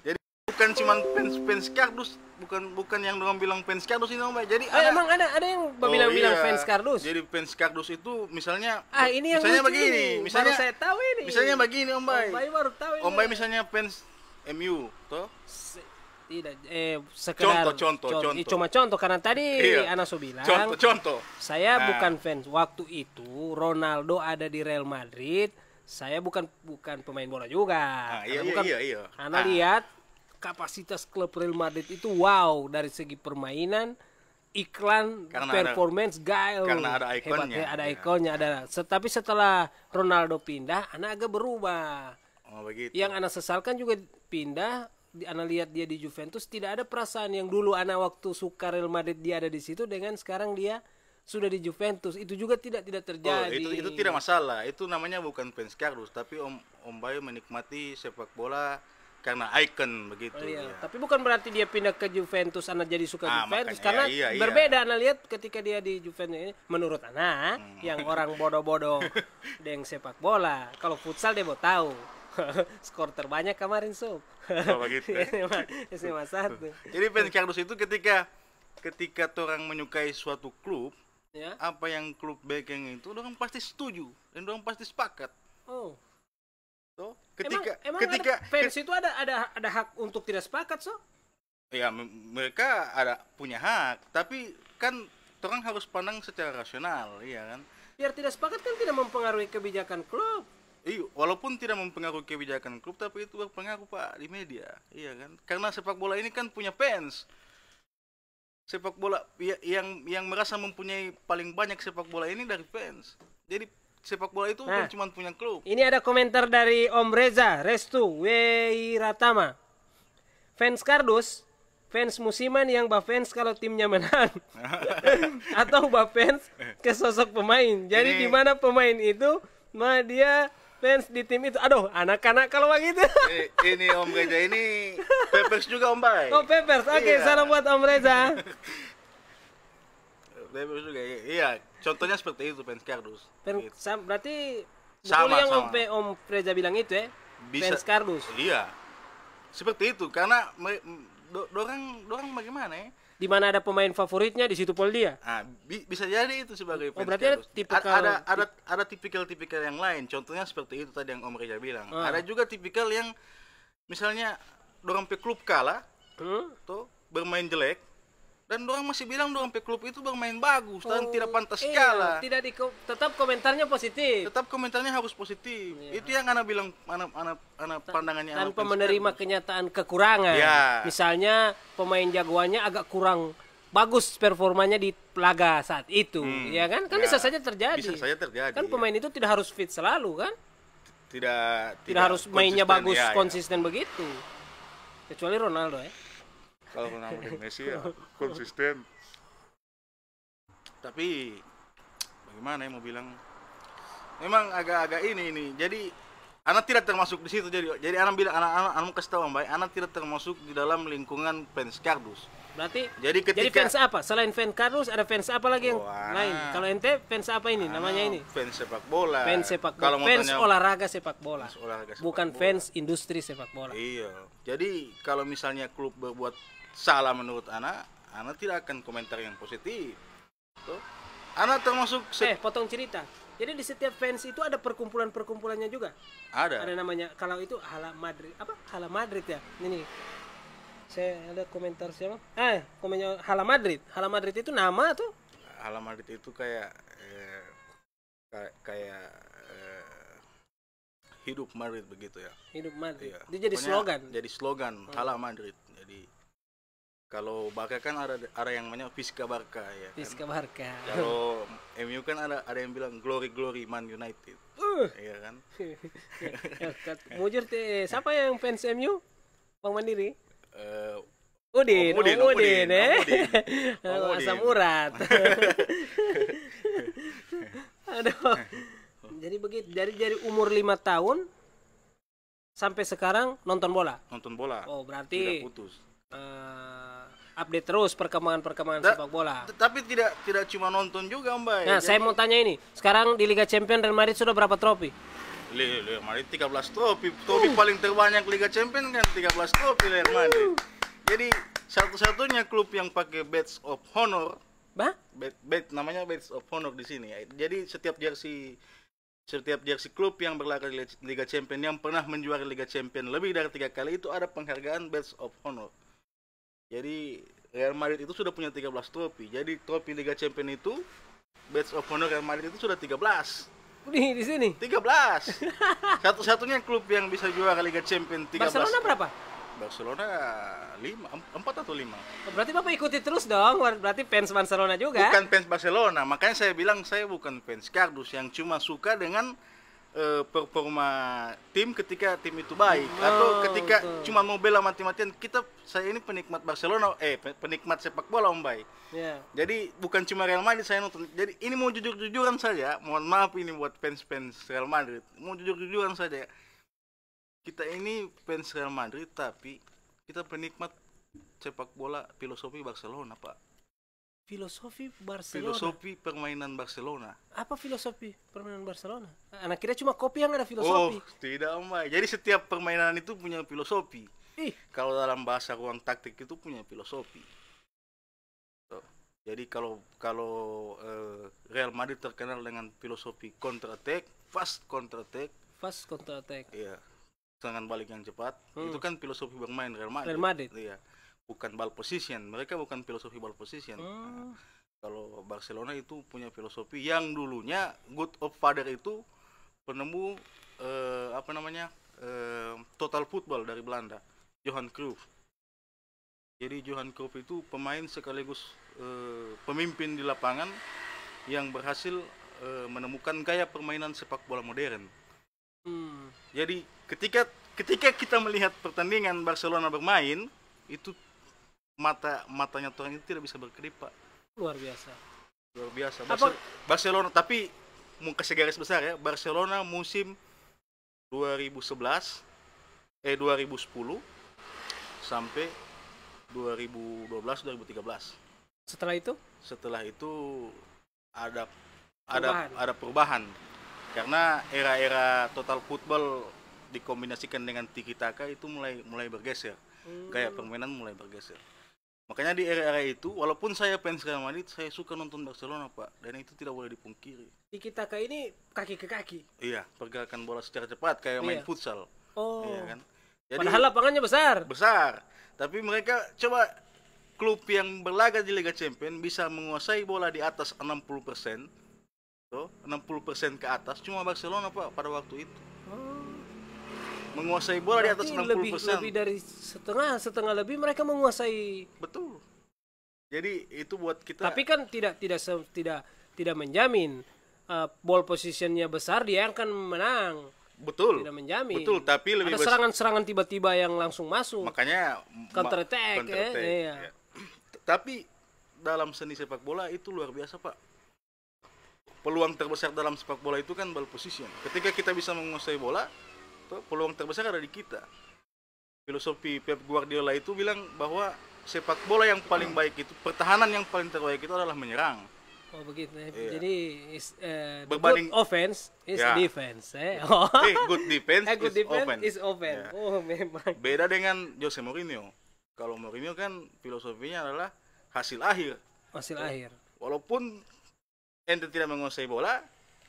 Jadi bukan cuma fans kardus, bukan yang orang bilang fans kardus ini Om Bay. Jadi Emang ada yang bilang fans kardus. Jadi fans kardus itu misalnya Ini yang misalnya lucu begini, ini. misalnya Baru saya tahu ini. Misalnya begini Om Bay. Om Bay baru tahu ini. Om Bay misalnya fans MU, toh? Tidak, sekedar Contoh. Cuma contoh karena tadi Ana so bilang. Contoh. Saya bukan fans. Waktu itu Ronaldo ada di Real Madrid. Saya bukan pemain bola juga. Iya. Ana lihat kapasitas klub Real Madrid itu wow dari segi permainan, iklan, Karena performance, gaya. karena ada ikonnya. Hebat, ya, ada Ya. ikonnya, ada. Tapi setelah Ronaldo pindah, anak agak berubah. Oh begitu. Yang anak sesalkan juga pindah, anak lihat dia di Juventus tidak ada perasaan yang dulu anak waktu suka Real Madrid dia ada di situ dengan sekarang dia sudah di Juventus. Itu juga tidak Oh, terjadi. itu tidak masalah. Itu namanya bukan fans kardus, tapi Om Bayu menikmati sepak bola karena ikon begitu. Oh, iya. Ya. Tapi bukan berarti dia pindah ke Juventus anak jadi suka Juventus, makanya, karena iya. berbeda anak lihat ketika dia di Juventus ini menurut anak yang orang bodoh-bodoh dengan sepak bola. Kalau futsal dia mau tahu. Skor terbanyak kemarin sob. Oh, begitu. SMA 1. Jadi fans kardus itu ketika orang menyukai suatu klub, Ya. apa yang klub backing itu orang pasti setuju dan orang pasti sepakat. Oh. Toh, Emang ada fans itu ada hak untuk tidak sepakat, so? ya mereka ada punya hak, tapi kan orang harus pandang secara rasional, iya kan? Biar tidak sepakat kan tidak mempengaruhi kebijakan klub. Iya, walaupun tidak mempengaruhi kebijakan klub, tapi itu berpengaruh Pak di media, iya kan? Karena sepak bola ini kan punya fans. Sepak bola yang merasa mempunyai paling banyak sepak bola ini dari fans. Jadi sepak bola itu bukan cuma punya klub. Ini ada komentar dari Om Reza Restu Weiratama. Fans kardus, fans musiman yang fans kalau timnya menang. Atau fans ke sosok pemain. Jadi di mana pemain itu, dia fans di tim itu. Aduh, anak-anak kalau begitu. Ini Om Reza ini Peppers juga Om Bay. Oh, Peppers. Oke, Iya. salam buat Om Reza. Peppers juga. Iya, contohnya seperti itu fans kardus. Gitu. Berarti Sama, betul yang sama. Om Reza bilang itu ya? Bisa- Fans kardus. Iya. Seperti itu karena dorang bagaimana ya? Di mana ada pemain favoritnya di situ pol dia. Ah, bisa jadi itu sebagai fans berarti ada kardus. tipikal- Ada tipikal-tipikal yang lain. Contohnya seperti itu tadi yang Om Reza bilang. Ah. Ada juga tipikal yang misalnya dorang pe klub kalah, tuh bermain jelek, dan dorang masih bilang dorang pe klub itu bermain bagus dan tidak pantas kalah. Tidak tetap komentarnya positif. Tetap komentarnya harus positif. Itu yang anak bilang, anak pandangannya. anak Tanpa fans menerima kardus. kenyataan kekurangan. Ya. Misalnya pemain jagoannya agak kurang bagus performanya di laga saat itu, ya kan? Kan Ya, bisa saja terjadi. bisa saja terjadi, Kan ya. pemain itu tidak harus fit selalu kan? Tidak Harus mainnya konsisten, bagus, ya, ya. konsisten begitu. Kecuali Ronaldo ya. Kalau Ronaldo dan Messi ya konsisten. Tapi bagaimana ya mau bilang? Memang agak-agak ini. Jadi anak tidak termasuk di situ. Jadi anak bilang anak mau kasih tahu Om Bay, anak tidak termasuk di dalam lingkungan fans kardus. Berarti Jadi jadi ketika fans apa? Selain fans kardus ada fans apa lagi yang Wah. lain? Kalau ente fans apa ini namanya ini? fans sepak bola. Fans sepak Kalau bola. mau Fans tanya- olahraga sepak bola. Fans olahraga sepak Bukan bola. fans industri sepak bola. Iya. Jadi kalau misalnya klub berbuat salah menurut anak tidak akan komentar yang positif. Tuh. Anak termasuk Potong cerita. Jadi di setiap fans itu ada perkumpulan-perkumpulannya juga. ada. Ada namanya, kalau itu Hala Madrid, apa? Hala Madrid ya. Ini. Saya ada komentar siapa? Komentar Hala Madrid. Hala Madrid itu nama tuh. Hala Madrid itu kayak hidup Madrid begitu ya. Hidup Madrid. Iya. Itu jadi Pokoknya slogan. Jadi slogan Hala Madrid. Jadi kalau Barca kan ada yang namanya Visca Barca ya. Kan? Vizca Barca. Kalau MU kan ada yang bilang glory Man United. Iya kan? Mujur siapa yang fans MU? Bang Mandiri? Eh, Udin, Om Udin, Om Om Udin, Udin, Om Udin. Om Asam Udin. urat. Aduh. Jadi begitu, dari umur 5 tahun sampai sekarang nonton bola. nonton bola. Oh, berarti Tidak putus. update terus perkembangan Da- sepak bola. Tapi tidak cuma nonton juga Om Bay. Nah, saya mau tanya ini. Sekarang di Liga Champions Real Madrid sudah berapa trofi? Real Madrid 13 trofi. Trofi paling terbanyak Liga Champions kan 13 trofi Real Madrid. Jadi satu-satunya klub yang pakai badge of honor, Bah? namanya badge of honor di sini. Jadi setiap jersey klub yang berlaga di Liga Champions yang pernah menjuari Liga Champions lebih dari 3 kali itu ada penghargaan badge of honor. Jadi Real Madrid itu sudah punya 13 trofi. Jadi trofi Liga Champions itu badge of honor Real Madrid itu sudah 13. Di sini. 13. Satu-satunya klub yang bisa juara Liga Champions 13. Barcelona berapa? Barcelona 4 atau 5. Berarti Bapak ikuti terus dong, berarti fans Barcelona juga. Bukan fans Barcelona, makanya saya bilang saya bukan fans kardus yang cuma suka dengan performa tim ketika tim itu baik atau ketika cuma mau bela mati-matian. Saya ini penikmat Barcelona, penikmat sepak bola Om Bay. Yeah. Jadi bukan cuma Real Madrid saya nonton. Jadi ini mau jujur-jujuran saja. Mohon maaf ini buat fans-fans Real Madrid. Mau jujur-jujuran saja. Kita ini fans Real Madrid tapi kita penikmat sepak bola filosofi Barcelona, Pak. Filosofi Barcelona. Filosofi permainan Barcelona. Apa filosofi permainan Barcelona? Anak kira cuma kopi yang ada filosofi. Oh, tidak Om Bay. Jadi setiap permainan itu punya filosofi. Kalau dalam bahasa ruang taktik itu punya filosofi. Jadi kalau Real Madrid terkenal dengan filosofi counter attack, fast counter attack. Iya. Serangan balik yang cepat. Itu kan filosofi bermain Real Madrid. Iya. Bukan ball position. Mereka bukan filosofi ball position. Nah, kalau Barcelona itu punya filosofi yang dulunya God of Father itu penemu total football dari Belanda, Johan Cruyff. Jadi Johan Cruyff itu pemain sekaligus pemimpin di lapangan yang berhasil menemukan gaya permainan sepak bola modern. Jadi ketika kita melihat pertandingan Barcelona bermain, itu matanya orang itu tidak bisa berkedip, Pak. Luar biasa. Barcelona, tapi mau kasih garis besar ya, Barcelona musim 2010 sampai 2012-2013. Setelah itu ada perubahan. Karena era total football dikombinasikan dengan tiki taka itu mulai bergeser. Gaya permainan mulai bergeser. Makanya di era itu, walaupun saya fans Real Madrid, saya suka nonton Barcelona, Pak. Dan itu tidak boleh dipungkiri. Tiki taka ini kaki ke kaki. Iya, pergerakan bola secara cepat kayak main futsal. Oh. Iya kan? Jadi, padahal lapangannya besar. Tapi mereka coba klub yang berlaga di Liga Champions bisa menguasai bola di atas 60%. 60% ke atas cuma Barcelona, Pak, pada waktu itu. Menguasai bola berarti di atas 60%. Lebih dari setengah lebih mereka menguasai. Betul. Jadi itu buat kita. Tapi kan tidak menjamin ball positionnya besar dia akan menang. Betul. Tidak menjamin. Betul, tapi lebih ada serangan-serangan tiba-tiba yang langsung masuk. Makanya counter attack. Ya. Tapi dalam seni sepak bola itu luar biasa, Pak. Peluang terbesar dalam sepak bola itu kan ball position. Ketika kita bisa menguasai bola, peluang terbesar ada di kita. Filosofi Pep Guardiola itu bilang bahwa sepak bola yang paling baik itu, pertahanan yang paling terbaik itu adalah menyerang. Oh begitu. Iya. Jadi good offense is defense. Good defense is offense. Ya. Oh memang. Beda dengan Jose Mourinho. Kalau Mourinho kan filosofinya adalah hasil akhir. Walaupun ente tidak menguasai bola,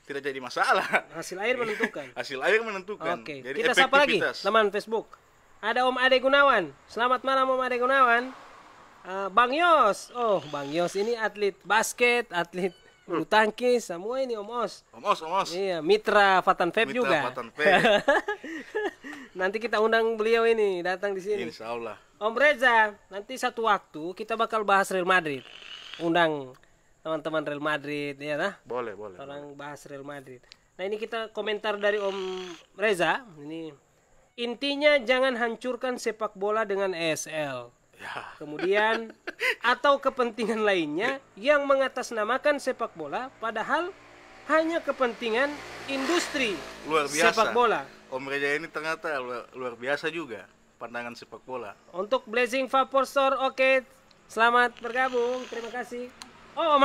tidak jadi masalah. Hasil akhir menentukan. Oke. Jadi kita sapa lagi teman Facebook. Ada Om Ade Gunawan. Selamat malam Om Ade Gunawan. Bang Yos. Oh, Bang Yos ini atlet basket, atlet bulu tangkis, semua ini Om Os. Iya, mitra Fatan Feb juga. Nanti kita undang beliau ini datang di sini. Insyaallah. Om Reza, nanti satu waktu kita bakal bahas Real Madrid. Undang teman-teman Real Madrid ya lah. Boleh. Orang bahas Real Madrid. Nah, ini kita komentar dari Om Reza. Ini intinya jangan hancurkan sepak bola dengan ESL. Ya. Kemudian atau kepentingan lainnya yang mengatasnamakan sepak bola padahal hanya kepentingan industri luar biasa. Sepak bola. Om Reza ini ternyata luar biasa juga pandangan sepak bola. Untuk Blazing Vapor Store, oke. Selamat bergabung. Terima kasih. Oh, Om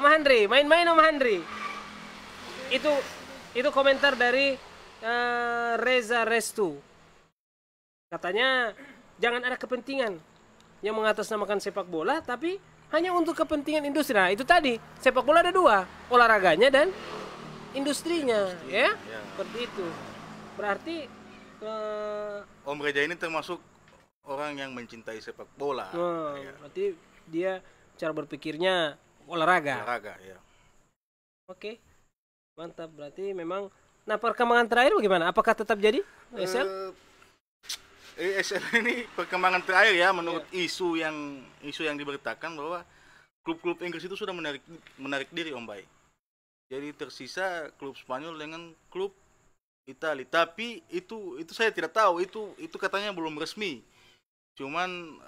Handri, main-main Om Handri. Itu komentar dari Reza Restu. Katanya jangan ada kepentingan yang mengatasnamakan sepak bola, tapi hanya untuk kepentingan industri. Nah, itu tadi sepak bola ada dua, olahraganya dan industrinya, ya. Seperti itu. Berarti Om Reza ini termasuk orang yang mencintai sepak bola. Berarti dia cara berpikirnya olahraga ya. Oke. Mantap, berarti memang. Nah, perkembangan terakhir bagaimana? Apakah tetap jadi ESL? ESL ini perkembangan terakhir ya menurut isu yang diberitakan bahwa klub-klub Inggris itu sudah menarik diri Om Bay. Jadi tersisa klub Spanyol dengan klub Italia. Tapi itu saya tidak tahu, itu katanya belum resmi. Cuman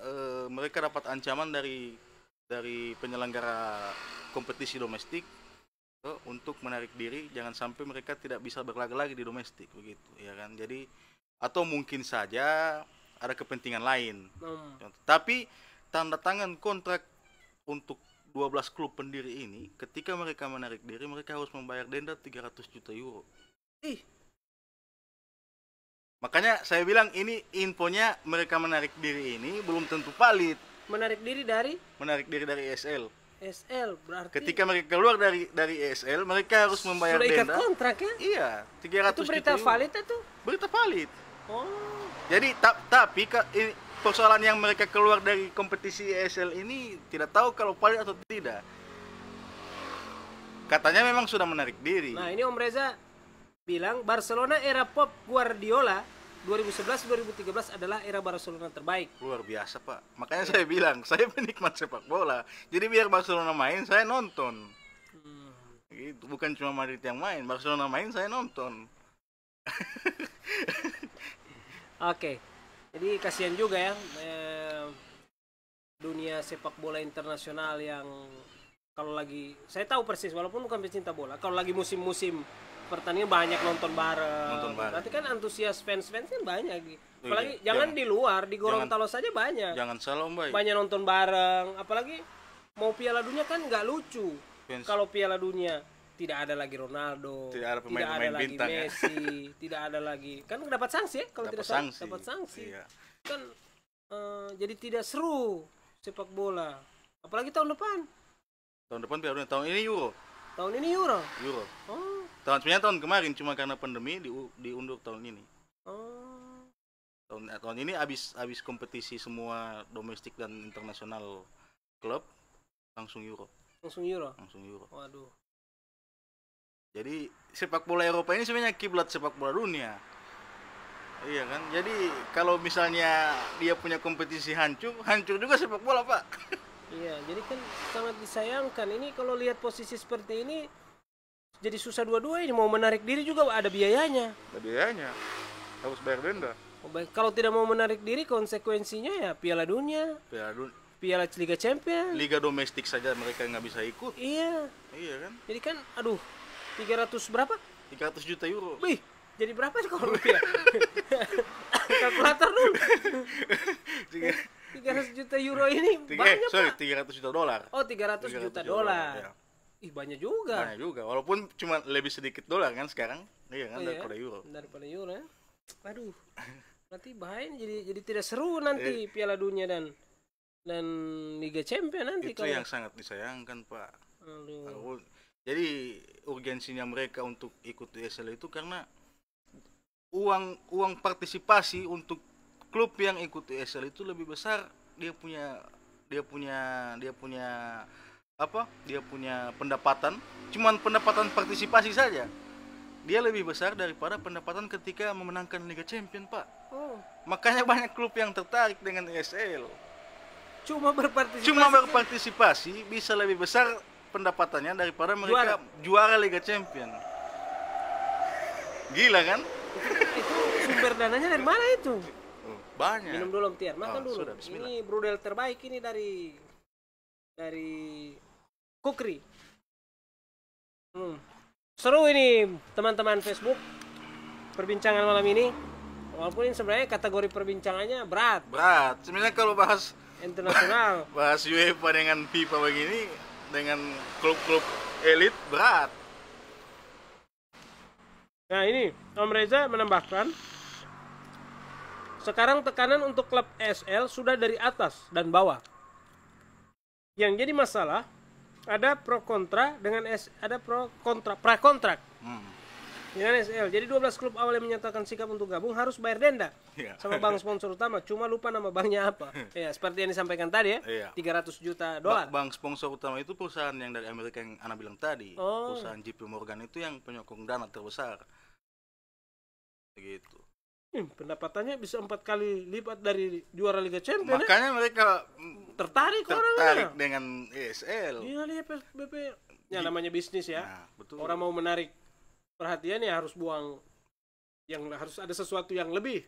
mereka dapat ancaman dari penyelenggara kompetisi domestik untuk menarik diri, jangan sampai mereka tidak bisa berlaga lagi di domestik begitu ya kan. Jadi atau mungkin saja ada kepentingan lain. Tapi tanda tangan kontrak untuk 12 klub pendiri ini, ketika mereka menarik diri mereka harus membayar denda 300 juta euro. Makanya saya bilang ini infonya mereka menarik diri ini belum tentu valid. Menarik diri dari ESL. SL berarti ketika mereka keluar dari ESL mereka harus membayar sudah ikat denda. Kontrak ya? Iya, 300 itu berita juta valid itu? Berita valid. Oh. Jadi tapi persoalan yang mereka keluar dari kompetisi ESL ini tidak tahu kalau valid atau tidak. Katanya memang sudah menarik diri. Nah, ini Om Reza bilang Barcelona era Pep Guardiola 2011-2013 adalah era Barcelona terbaik. Luar biasa, Pak. Makanya saya bilang, saya penikmat sepak bola. Jadi biar Barcelona main, saya nonton. Gitu. Bukan cuma Madrid yang main, Barcelona main, saya nonton. Oke. Jadi kasihan juga ya dunia sepak bola internasional yang kalau lagi, saya tahu persis walaupun bukan pecinta bola, kalau lagi musim-musim pertandingan banyak nonton bareng. Berarti kan antusias fans kan banyak gitu. Apalagi jangan di luar, di Gorontalo saja banyak. Jangan salah Om Bay. Banyak nonton bareng, apalagi mau Piala Dunia kan nggak lucu. Kalau Piala Dunia tidak ada lagi Ronaldo, tidak ada pemain lagi bintang, Messi, tidak ada lagi. Kan dapat sanksi ya kalau tidak salah, dapat sanksi. Iya. Kan jadi tidak seru sepak bola. Apalagi tahun depan. Tahun depan Piala Dunia, tahun ini Euro. Tahun ini Euro. Oh. Tahun kemarin cuma karena pandemi diundur tahun ini. Oh. Tahun ini habis kompetisi semua domestik dan internasional klub langsung Euro. Langsung Euro. Waduh. Jadi sepak bola Eropa ini sebenarnya kiblat sepak bola dunia. Iya kan? Jadi kalau misalnya dia punya kompetisi hancur juga sepak bola, Pak. Iya, jadi kan sangat disayangkan ini kalau lihat posisi seperti ini jadi susah dua-dua ini, mau menarik diri juga ada biayanya. Ada biayanya. Harus bayar denda. Kalau tidak mau menarik diri konsekuensinya ya Piala Dunia. Piala Liga Champions. Liga domestik saja mereka nggak bisa ikut. Iya. Iya kan? Jadi kan aduh 300 berapa? 300 juta euro. Wih, jadi berapa sih kalau rupiah? Kalkulator dulu. 300 juta euro ini banyak, Pak. 300 juta dolar. Oh, 300 juta dolar. Ya. Ih, banyak juga. Banyak juga. Walaupun cuma lebih sedikit dolar kan sekarang. Iya kan, daripada euro. Daripada euro ya. Aduh. Berarti bahaya jadi tidak seru nanti Piala Dunia dan Liga Champions nanti. Itu yang sangat disayangkan, Pak. Aduh. Jadi urgensinya mereka untuk ikut ESL itu karena uang partisipasi untuk klub yang ikut ESL itu lebih besar. Dia punya pendapatan, cuman pendapatan partisipasi saja. Dia lebih besar daripada pendapatan ketika memenangkan Liga Champions, Pak. Oh. Makanya banyak klub yang tertarik dengan ESL. Cuma berpartisipasi bisa lebih besar pendapatannya daripada mereka juara Liga Champions. Gila kan? Itu sumber dananya dari mana itu? Banyak. Minum dulu Om Tiar, makan dulu. Sudah, ini brudel terbaik ini dari Kukri. Seru ini teman-teman Facebook perbincangan malam ini. Walaupun ini sebenarnya kategori perbincangannya berat. Sebenarnya kalau bahas internasional, bahas UEFA dengan FIFA begini, dengan klub-klub elit berat. Nah ini Om Reza menambahkan, sekarang tekanan untuk klub ESL sudah dari atas dan bawah. Yang jadi masalah ada pro kontra dengan pra kontrak dengan SL. Jadi 12 klub awal yang menyatakan sikap untuk gabung harus bayar denda sama bank sponsor utama. Cuma lupa nama banknya apa. Ya seperti yang disampaikan tadi ya. 300 juta dolar. Bank sponsor utama itu perusahaan yang dari Amerika yang Ana bilang tadi. Perusahaan JP Morgan itu yang penyokong dana terbesar. Begitu. Pendapatannya bisa 4 kali lipat dari juara Liga Champions. Makanya mereka tertarik tertarik orangnya dengan ESL. iya lihat PSBB ya, namanya bisnis ya. Nah, betul. Orang mau menarik perhatian ya harus buang, yang harus ada sesuatu yang lebih.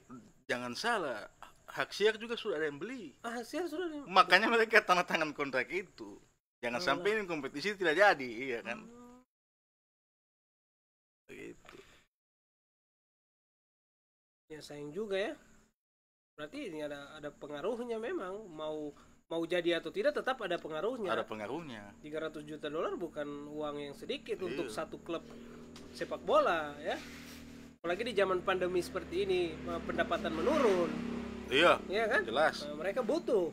Jangan salah, hak siar juga sudah ada yang beli. Hasil sudah nih. Makanya mereka tanda tangan kontrak itu. Jangan sampai ini kompetisi tidak jadi, iya kan? Begitu. Ya sayang juga ya. Berarti ini ada pengaruhnya memang, mau jadi atau tidak tetap ada pengaruhnya. Ada pengaruhnya. $300 juta bukan uang yang sedikit untuk satu klub sepak bola ya. Apalagi di zaman pandemi seperti ini, pendapatan menurun. Iya. Iya kan? Jelas. Mereka butuh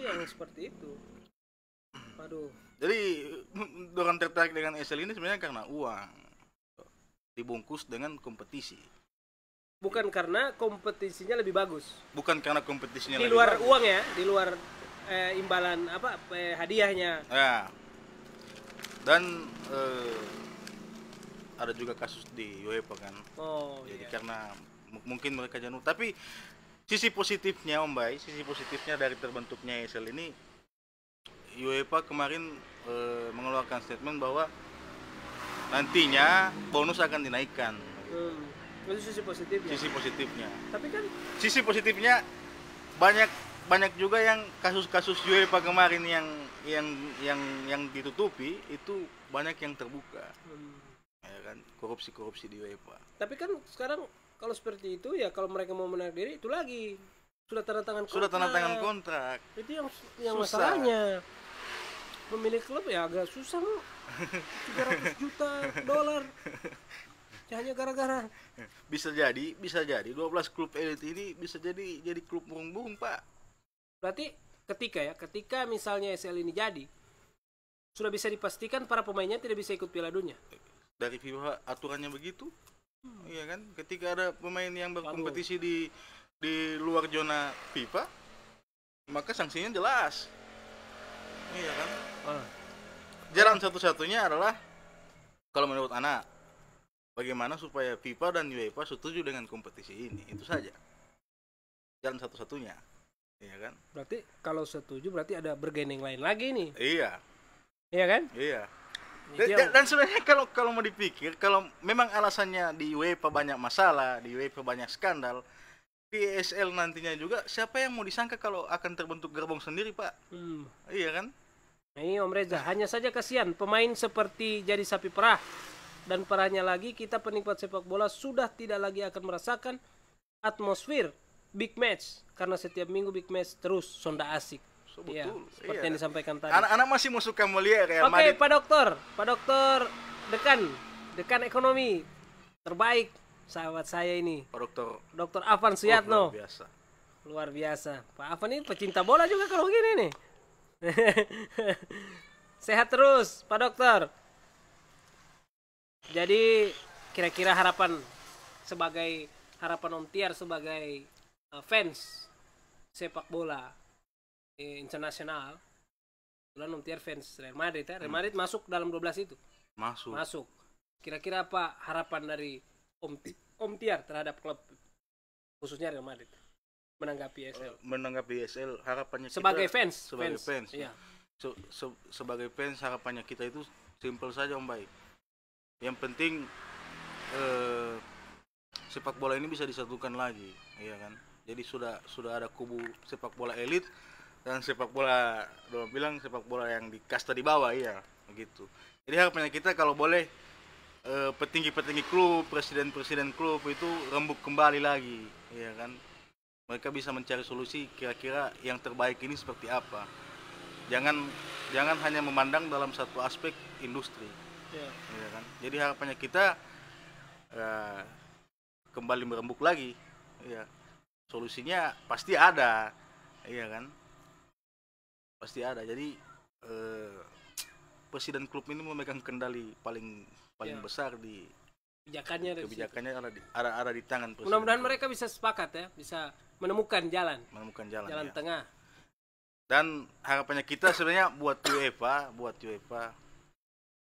yang seperti itu. Aduh. Jadi orang tertarik dengan ESL ini sebenarnya karena uang. Dibungkus dengan kompetisi. Bukan karena kompetisinya lebih bagus. Bukan karena kompetisinya di lebih luar bagus. uang ya, di luar imbalan hadiahnya. Ya. Dan ada juga kasus di UEFA kan. Oh, jadi iya. karena mungkin mereka jenuh. Tapi sisi positifnya Om Bay, sisi positifnya dari terbentuknya ESL ini, UEFA kemarin mengeluarkan statement bahwa nantinya bonus akan dinaikkan. Itu sisi positifnya. Sisi positifnya. Tapi kan Sisi positifnya banyak juga yang kasus-kasus UEFA kemarin yang ditutupi itu banyak yang terbuka. Ya kan, korupsi di UEFA. Tapi kan sekarang kalau seperti itu ya, kalau mereka mau menarik diri itu lagi sudah tanda tangan kontrak. Sudah tanda tangan kontrak. Itu yang Susah. Masalahnya. Pemilik klub ya agak susah loh. $300 juta. Hanya gara-gara Bisa jadi 12 klub elit ini bisa jadi klub burung-burung, Pak. berarti ketika misalnya SL ini jadi, sudah bisa dipastikan para pemainnya tidak bisa ikut Piala Dunia. Dari FIFA aturannya begitu. Iya kan? Ketika ada pemain yang berkompetisi di luar zona FIFA, maka sanksinya jelas. Iya kan? Jalan satu-satunya adalah kalau menurut anak, bagaimana supaya FIFA dan UEFA setuju dengan kompetisi ini, itu saja. Jalan satu-satunya. Iya kan? Berarti kalau setuju berarti ada bergening lain lagi nih. Iya. Iya kan? Iya. Itu yang- Dan sebenarnya kalau mau dipikir, kalau memang alasannya di UEFA banyak masalah, di UEFA banyak skandal, di ESL nantinya juga siapa yang mau disangka kalau akan terbentuk gerbong sendiri, Pak? Iya kan? Nah, ini Om Reza, hanya saja kasihan pemain seperti jadi sapi perah, dan parahnya lagi kita penikmat sepak bola sudah tidak lagi akan merasakan atmosfer big match karena setiap minggu big match terus sonda asik. Betul. Iya, seperti Iya. yang disampaikan tadi. Anak-anak masih mau suka melihat Real Oke, Madrid. Pak Dokter dekan ekonomi terbaik sahabat saya ini, Pak Dokter Dr. Afan Suyatno. luar biasa. Luar biasa. Pak Afan ini pecinta bola juga kalau gini nih. Sehat terus, Pak Dokter. Jadi kira-kira harapan Om Tiar sebagai fans sepak bola internasional. Kebetulan Om Tiar fans Real Madrid ya. Real Madrid masuk dalam 12 itu. Masuk. Kira-kira apa harapan dari Om Tiar terhadap klub khususnya Real Madrid menanggapi ESL? Menanggapi ESL harapannya Sebagai kita, fans. sebagai fans. Iya. Sebagai fans harapannya kita itu simpel saja Om Baik. Yang penting sepak bola ini bisa disatukan lagi, iya kan? Jadi sudah ada kubu sepak bola elit dan sepak bola sepak bola yang di kasta di bawah, iya, begitu. Jadi harapannya kita kalau boleh petinggi-petinggi klub, presiden-presiden klub itu rembuk kembali lagi, iya kan? Mereka bisa mencari solusi kira-kira yang terbaik ini seperti apa. Jangan hanya memandang dalam satu aspek industri. Iya kan? Jadi harapannya kita kembali merembuk lagi. Iya. Solusinya pasti ada. Iya kan? Pasti ada. Jadi presiden klub ini memegang kendali paling besar di kebijakannya ada di tangan presiden. Mudah-mudahan mereka bisa sepakat ya, bisa menemukan jalan jalan ya. tengah. Dan harapannya kita sebenarnya buat UEFA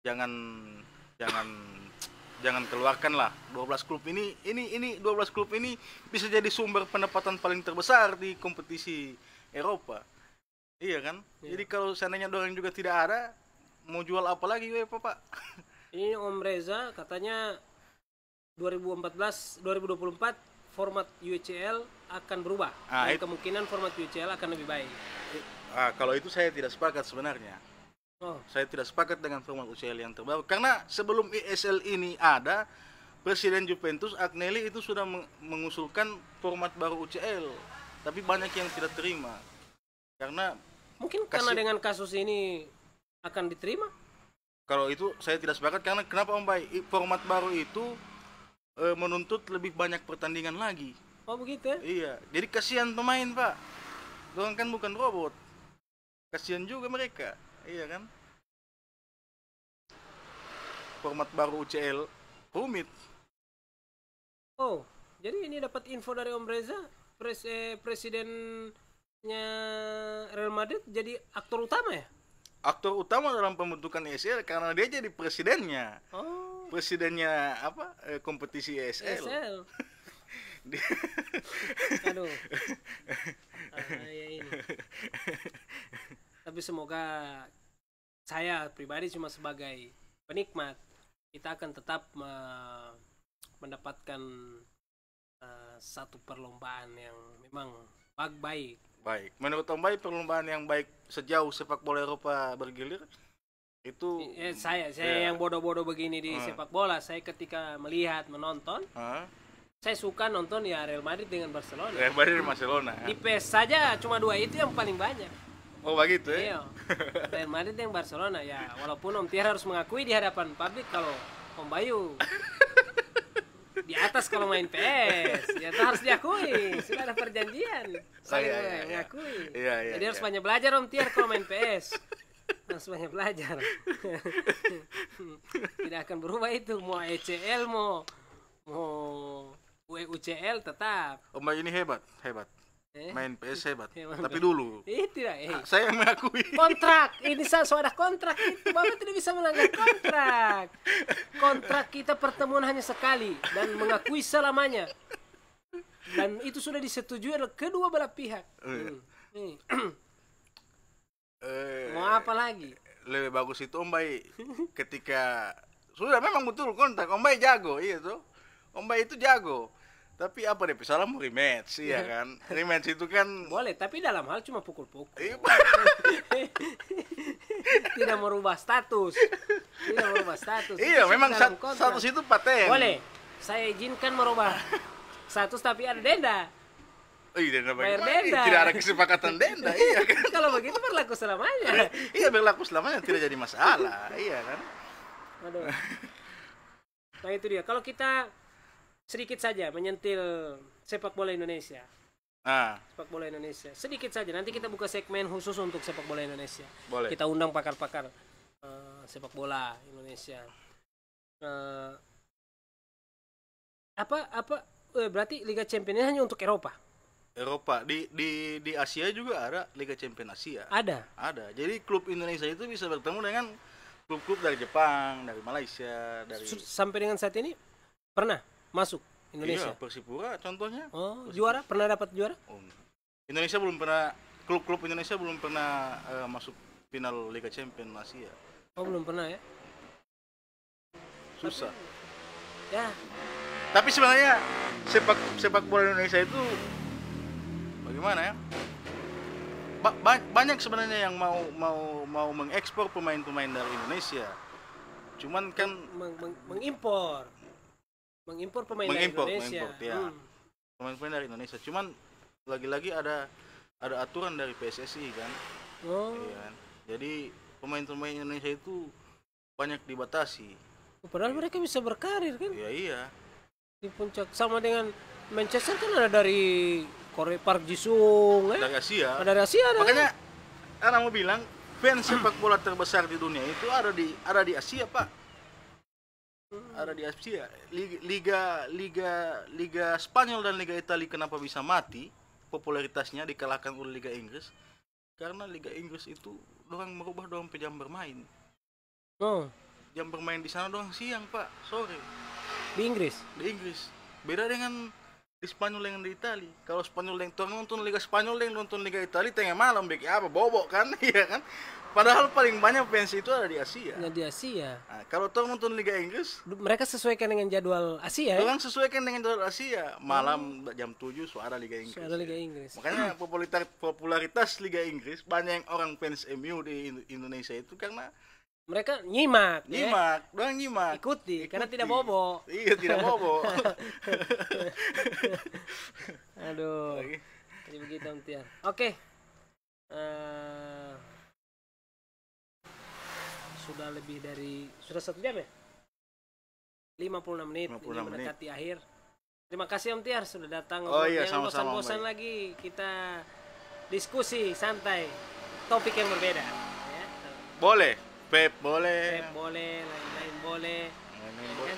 jangan jangan keluarkan lah 12 klub ini 12 klub ini bisa jadi sumber pendapatan paling terbesar di kompetisi Eropa. Iya kan? Iya. Jadi kalau seandainya dorang juga tidak ada, mau jual apa lagi UEFA, Pak? Ini Om Reza katanya 2024 format UCL akan berubah. Dan kemungkinan format UCL akan lebih baik. Kalau itu saya tidak sepakat sebenarnya. Saya tidak sepakat dengan format UCL yang terbaru karena sebelum ESL ini ada, Presiden Juventus Agnelli itu sudah mengusulkan format baru UCL, tapi banyak yang tidak terima karena mungkin karena dengan kasus ini akan diterima. Kalau itu saya tidak sepakat karena kenapa Om Bay, format baru itu menuntut lebih banyak pertandingan lagi. Oh begitu ya? Iya, jadi kasihan pemain Pak, dorang kan bukan robot, kasihan juga mereka. Iya kan? Format baru UCL rumit. Oh, jadi ini dapat info dari Om Reza, presidennya Real Madrid jadi aktor utama ya? Aktor utama dalam pembentukan ESL karena dia jadi presidennya. Oh. Presidennya apa? Kompetisi ESL. Aduh. Ya ini. Tapi semoga saya pribadi cuma sebagai penikmat, kita akan tetap mendapatkan satu perlombaan yang memang baik. Baik. Menurut Om Bay, perlombaan yang baik sejauh sepak bola Eropa bergilir itu saya yang bodoh-bodoh begini di sepak bola, saya ketika menonton, saya suka nonton ya Real Madrid dengan Barcelona. Real Madrid dan Barcelona. Di PES saja cuma 2 itu yang paling banyak. Oh begitu ya? Iya. Real Madrid yang Barcelona ya, walaupun Om Tiar harus mengakui di hadapan publik kalau Om Bayu di atas kalau main PS, ya itu harus diakui, sudah ada perjanjian saling mengakui. Iya, jadi harus banyak belajar Om Tiar kalau main PS, harus banyak belajar. Tidak akan berubah itu, mau ECL mau UCL tetap. Om Bayu ini hebat. Main PS hebat. Tapi dulu. Tidak. Saya mengakui. Kontrak. Ini sudah kontrak itu. Bapak tidak bisa melanggar kontrak. Kontrak kita pertemuan hanya sekali dan mengakui selamanya. Dan itu sudah disetujui oleh kedua belah pihak. Mau apa lagi? Lebih bagus itu Om Bay ketika sudah memang betul kontrak. Om Bay jago, iya tuh. Om Bay itu jago. Tapi apa deh, salah mau rematch, iya kan? Rematch itu kan boleh, tapi dalam hal cuma pukul-pukul. Iya. Tidak merubah status. Iya, memang status itu paten. Boleh, saya izinkan merubah status tapi ada denda. Denda bayar denda. Tidak ada kesepakatan denda, iya kan? Kalau begitu berlaku selamanya. Iya, berlaku selamanya, tidak jadi masalah, iya kan? Aduh. Nah itu dia, kalau kita sedikit saja menyentil sepak bola Indonesia. Sepak bola Indonesia. Sedikit saja. Nanti kita buka segmen khusus untuk sepak bola Indonesia. Boleh. Kita undang pakar-pakar sepak bola Indonesia. Berarti Liga Champions ini hanya untuk Eropa? Eropa. Di Asia juga ada Liga Champions Asia. Ada. Jadi klub Indonesia itu bisa bertemu dengan klub-klub dari Jepang, dari Malaysia, dari sampai dengan saat ini pernah masuk Indonesia? Iya, Persipura contohnya. Oh, juara? Pernah dapat juara? Indonesia belum pernah, klub-klub Indonesia belum pernah masuk final Liga Champions Asia. Oh, belum pernah ya? Susah. Ya. Tapi sebenarnya sepak bola Indonesia itu bagaimana ya? Banyak sebenarnya yang mau mengekspor pemain-pemain dari Indonesia. Cuman kan mengimpor pemain dari Indonesia. Ya. Pemain-pemain dari Indonesia. Cuman lagi-lagi ada aturan dari PSSI kan. Oh. Iya kan? Jadi pemain-pemain Indonesia itu banyak dibatasi. Padahal mereka bisa berkarir kan? Iya. Di puncak sama dengan Manchester kan ada dari Korea, Park Ji-sung. Dari Asia. Dari Asia ada. Makanya anak mau bilang fans sepak bola terbesar di dunia itu ada di Asia, Pak. Ada di Asia. Liga Spanyol dan Liga Italia kenapa bisa mati popularitasnya dikalahkan oleh Liga Inggris? Karena Liga Inggris itu dorang merubah jam bermain. Jam bermain di sana doang siang, Pak, sore. Di Inggris. Di Inggris. Beda dengan di Spanyol dengan di Itali. Kalau Spanyol yang nonton Liga Spanyol yang nonton Liga Itali tengah malam beki apa bobok kan, iya kan? Padahal paling banyak fans itu ada di Asia. Ya, di Asia. Nah, kalau tong nonton Liga Inggris, Mereka sesuaikan dengan jadwal Asia ya? orang sesuaikan dengan jadwal Asia. Malam jam 7 suara Liga Inggris. Suara Liga Inggris. Makanya popularitas Liga Inggris banyak yang orang fans MU di Indonesia itu karena Mereka nyimak. orang nyimak. Ikuti, karena tidak bobo. Iya, tidak bobo. Aduh. Lagi. Jadi begitu Om Tiar. Oke. Sudah lebih dari 1 jam ya? 56 menit. 56 Ini mendekati akhir. Terima kasih Om Tiar sudah datang. Oh iya, Jangan sama-sama, bosan-bosan Om Baik. lagi kita diskusi santai topik yang berbeda. Ya. Boleh, Pep boleh. Pep boleh, lain-lain boleh.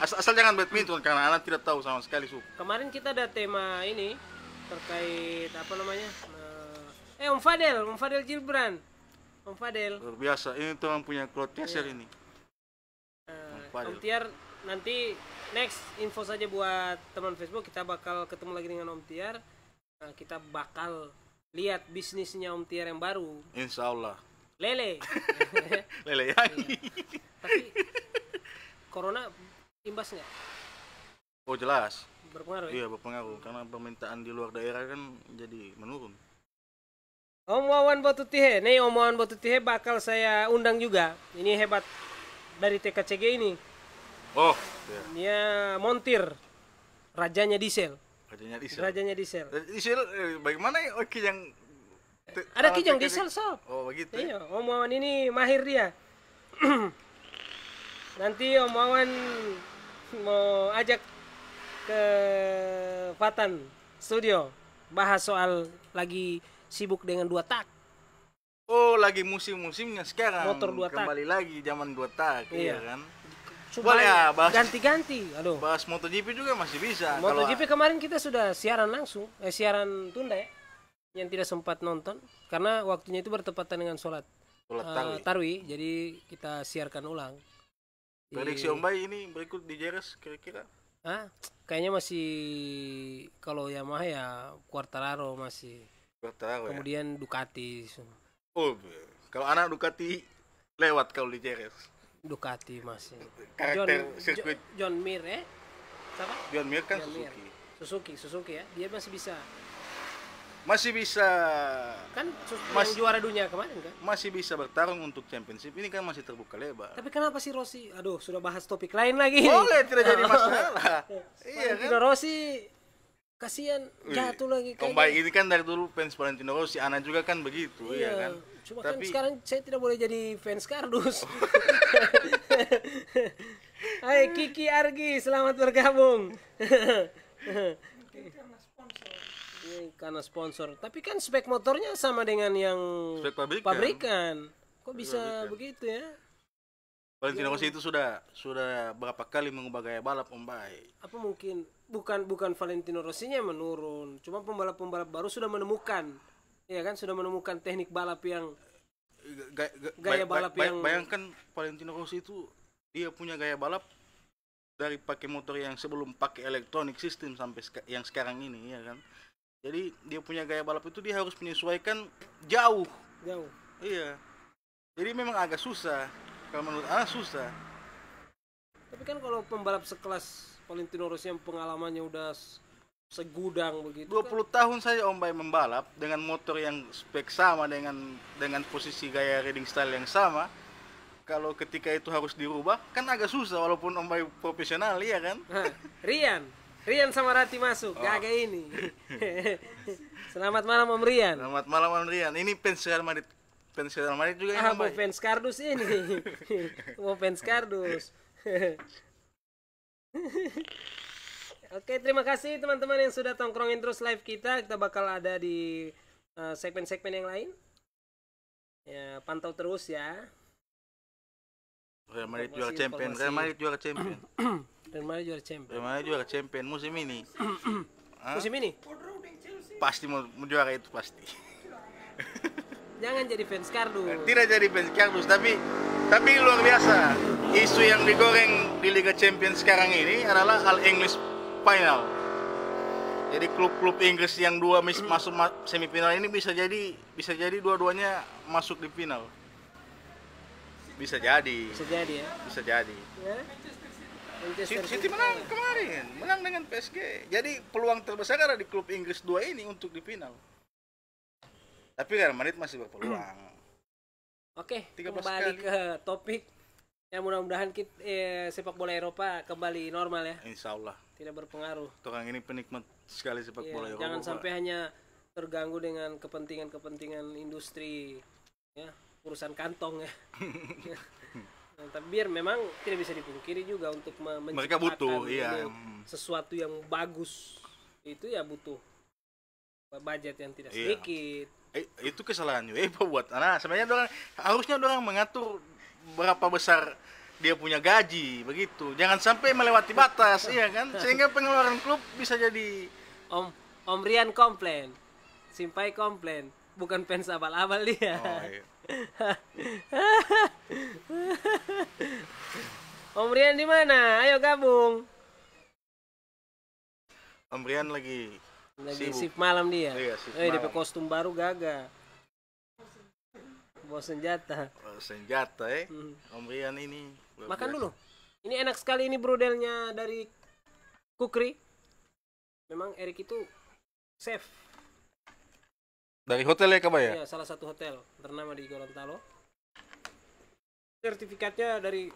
Asal jangan badminton karena anak tidak tahu sama sekali Kemarin kita ada tema ini terkait apa namanya? Om Fadel Gilbran. Om Fadel. Luar biasa, ini tuh orang punya cloud chaser ini. Fadel. Om Tiar nanti next info saja buat teman Facebook, kita bakal ketemu lagi dengan Om Tiar. Kita bakal lihat bisnisnya Om Tiar yang baru. Insya Allah. Lele. Lele lagi. Tapi corona imbas nggak? Oh jelas. Berpengaruh ya? Iya berpengaruh karena permintaan di luar daerah kan jadi menurun. Om Wawan Botutihe, nih Om Wawan Botutihe bakal saya undang juga. Ini hebat dari TKCG ini. Oh, iya. Dia montir rajanya diesel. Rajanya diesel. Diesel bagaimana ya? Oke yang Ada kijang diesel sob. Oh begitu. Iya, Om Wawan ini mahir dia. Nanti Om Wawan mau ajak ke Fatan Studio bahas soal lagi sibuk dengan 2 tak. Oh lagi musim-musimnya sekarang. Motor 2 tak. Kembali lagi zaman 2 tak, iya kan. Coba Boleh ya, bahas ganti-ganti. Aduh. bahas MotoGP juga masih bisa. MotoGP kemarin kita sudah siaran langsung, siaran tunda ya, yang tidak sempat nonton karena waktunya itu bertepatan dengan sholat Tarwi, jadi kita siarkan ulang. Prediksi Om Bay ini berikut di JRS kira-kira? Kayaknya masih kalau Yamaha ya Quartararo masih. Quartararo, kemudian ya? Ducati. Oh, kalau anak Ducati lewat kalau di JRS. Ducati masih. Karakter sirkuit John Mir siapa? John Mir kan John Mir. Suzuki ya, dia masih bisa kan yang juara dunia kemarin kan, masih bisa bertarung untuk championship. Ini kan masih terbuka lebar. Tapi kenapa sih Rossi, aduh sudah bahas topik lain lagi. Boleh, tidak jadi masalah. Iya kan, Rossi kasihan jatuh lagi Om Bay ini kan dari dulu fans Valentino Rossi, Ana juga kan begitu. Iya kan, cuma kan sekarang saya tidak boleh jadi fans kardus. Hai Kiki Argi, selamat bergabung. Karena sponsor, tapi kan spek motornya sama dengan yang spek pabrikan. Kok bisa begitu ya? Valentino Rossi itu sudah berapa kali mengubah gaya balap Om Bay. Apa mungkin bukan Valentino Rossinya menurun, cuma pembalap-pembalap baru sudah menemukan, ya kan, sudah menemukan teknik balap yang gaya balap yang bayangkan Valentino Rossi itu dia punya gaya balap dari pakai motor yang sebelum pakai electronic system sampai yang sekarang ini, ya kan. Jadi dia punya gaya balap itu dia harus menyesuaikan jauh. Iya. Jadi memang agak susah. Kalau menurut Ana susah. Tapi kan kalau pembalap sekelas Valentino Rossi yang pengalamannya udah segudang begitu. 20 tahun saya Om Bay membalap dengan motor yang spek sama dengan posisi gaya riding style yang sama. Kalau ketika itu harus dirubah kan agak susah walaupun Om Bay profesional, iya kan? Rian sama Rati masuk, gak ini. Selamat malam Om Rian. Selamat malam Om Rian. Ini fans Real Madrid juga ya Om Bay. Mau fans kardus ini. Mau fans kardus. Oke, terima kasih teman-teman yang sudah tongkrongin terus live kita. Kita bakal ada di segmen-segmen yang lain. Ya, pantau terus ya. Real Madrid juara champion. Real Madrid juara champion musim ini. Musim ini? Pasti mau juara itu pasti. Jangan jadi fans kardus. Tidak jadi fans kardus, tapi luar biasa. isu yang digoreng di Liga Champions sekarang ini adalah All English Final. Jadi klub-klub Inggris yang dua masuk semifinal ini bisa jadi dua-duanya masuk di final. Bisa jadi. Bisa jadi ya. Bisa jadi. Ya. City menang kemarin, menang dengan PSG. Jadi peluang terbesar ada di klub Inggris dua ini untuk di final. Tapi Real Madrid masih berpeluang. Oke, 13 kembali kali. ke topik. Ya mudah-mudahan sepak bola Eropa kembali normal ya. Insya Allah. Tidak berpengaruh. Orang ini penikmat sekali sepak bola Eropa. Jangan sampai hanya terganggu dengan kepentingan industri, ya, urusan kantong ya. Nah, tapi biar memang tidak bisa dipungkiri juga untuk Mereka butuh, iya. Sesuatu yang bagus itu ya butuh budget yang tidak Iya. sedikit. Itu kesalahan UEFA buat sebenarnya harusnya orang mengatur berapa besar dia punya gaji begitu. Jangan sampai melewati batas, iya kan? Sehingga pengeluaran klub bisa jadi Om Rian komplain. Simpai komplain, bukan fans abal-abal dia. oh, iya. Om Rian di mana? Ayo gabung. Om Rian lagi Sip malam dia. Iya, sip DP malam. kostum baru gagah. Bawa senjata. Senjata Om Rian ini luar Makan biasa. dulu. Ini enak sekali ini brodelnya dari Kukri. Memang Erik itu chef. Dari hotel ya Kabaya? Ya, salah satu hotel ternama di Gorontalo. Sertifikatnya dari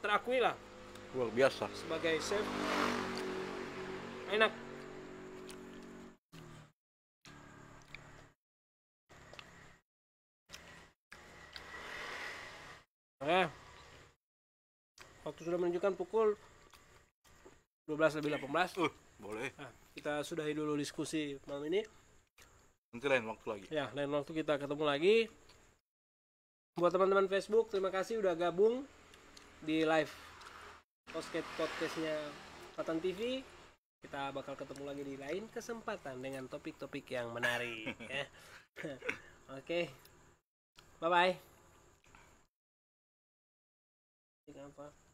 terakui lah Luar biasa. sebagai chef. Enak. Oke. Waktu sudah menunjukkan pukul 12:18. Boleh. Nah, kita sudahi dulu diskusi malam ini. Nanti lain waktu lagi. Ya, lain waktu kita ketemu lagi. Buat teman-teman Facebook, terima kasih udah gabung di live podcastnya Patan TV. Kita bakal ketemu lagi di lain kesempatan dengan topik-topik yang menarik. Ya. Oke, bye bye. Apa?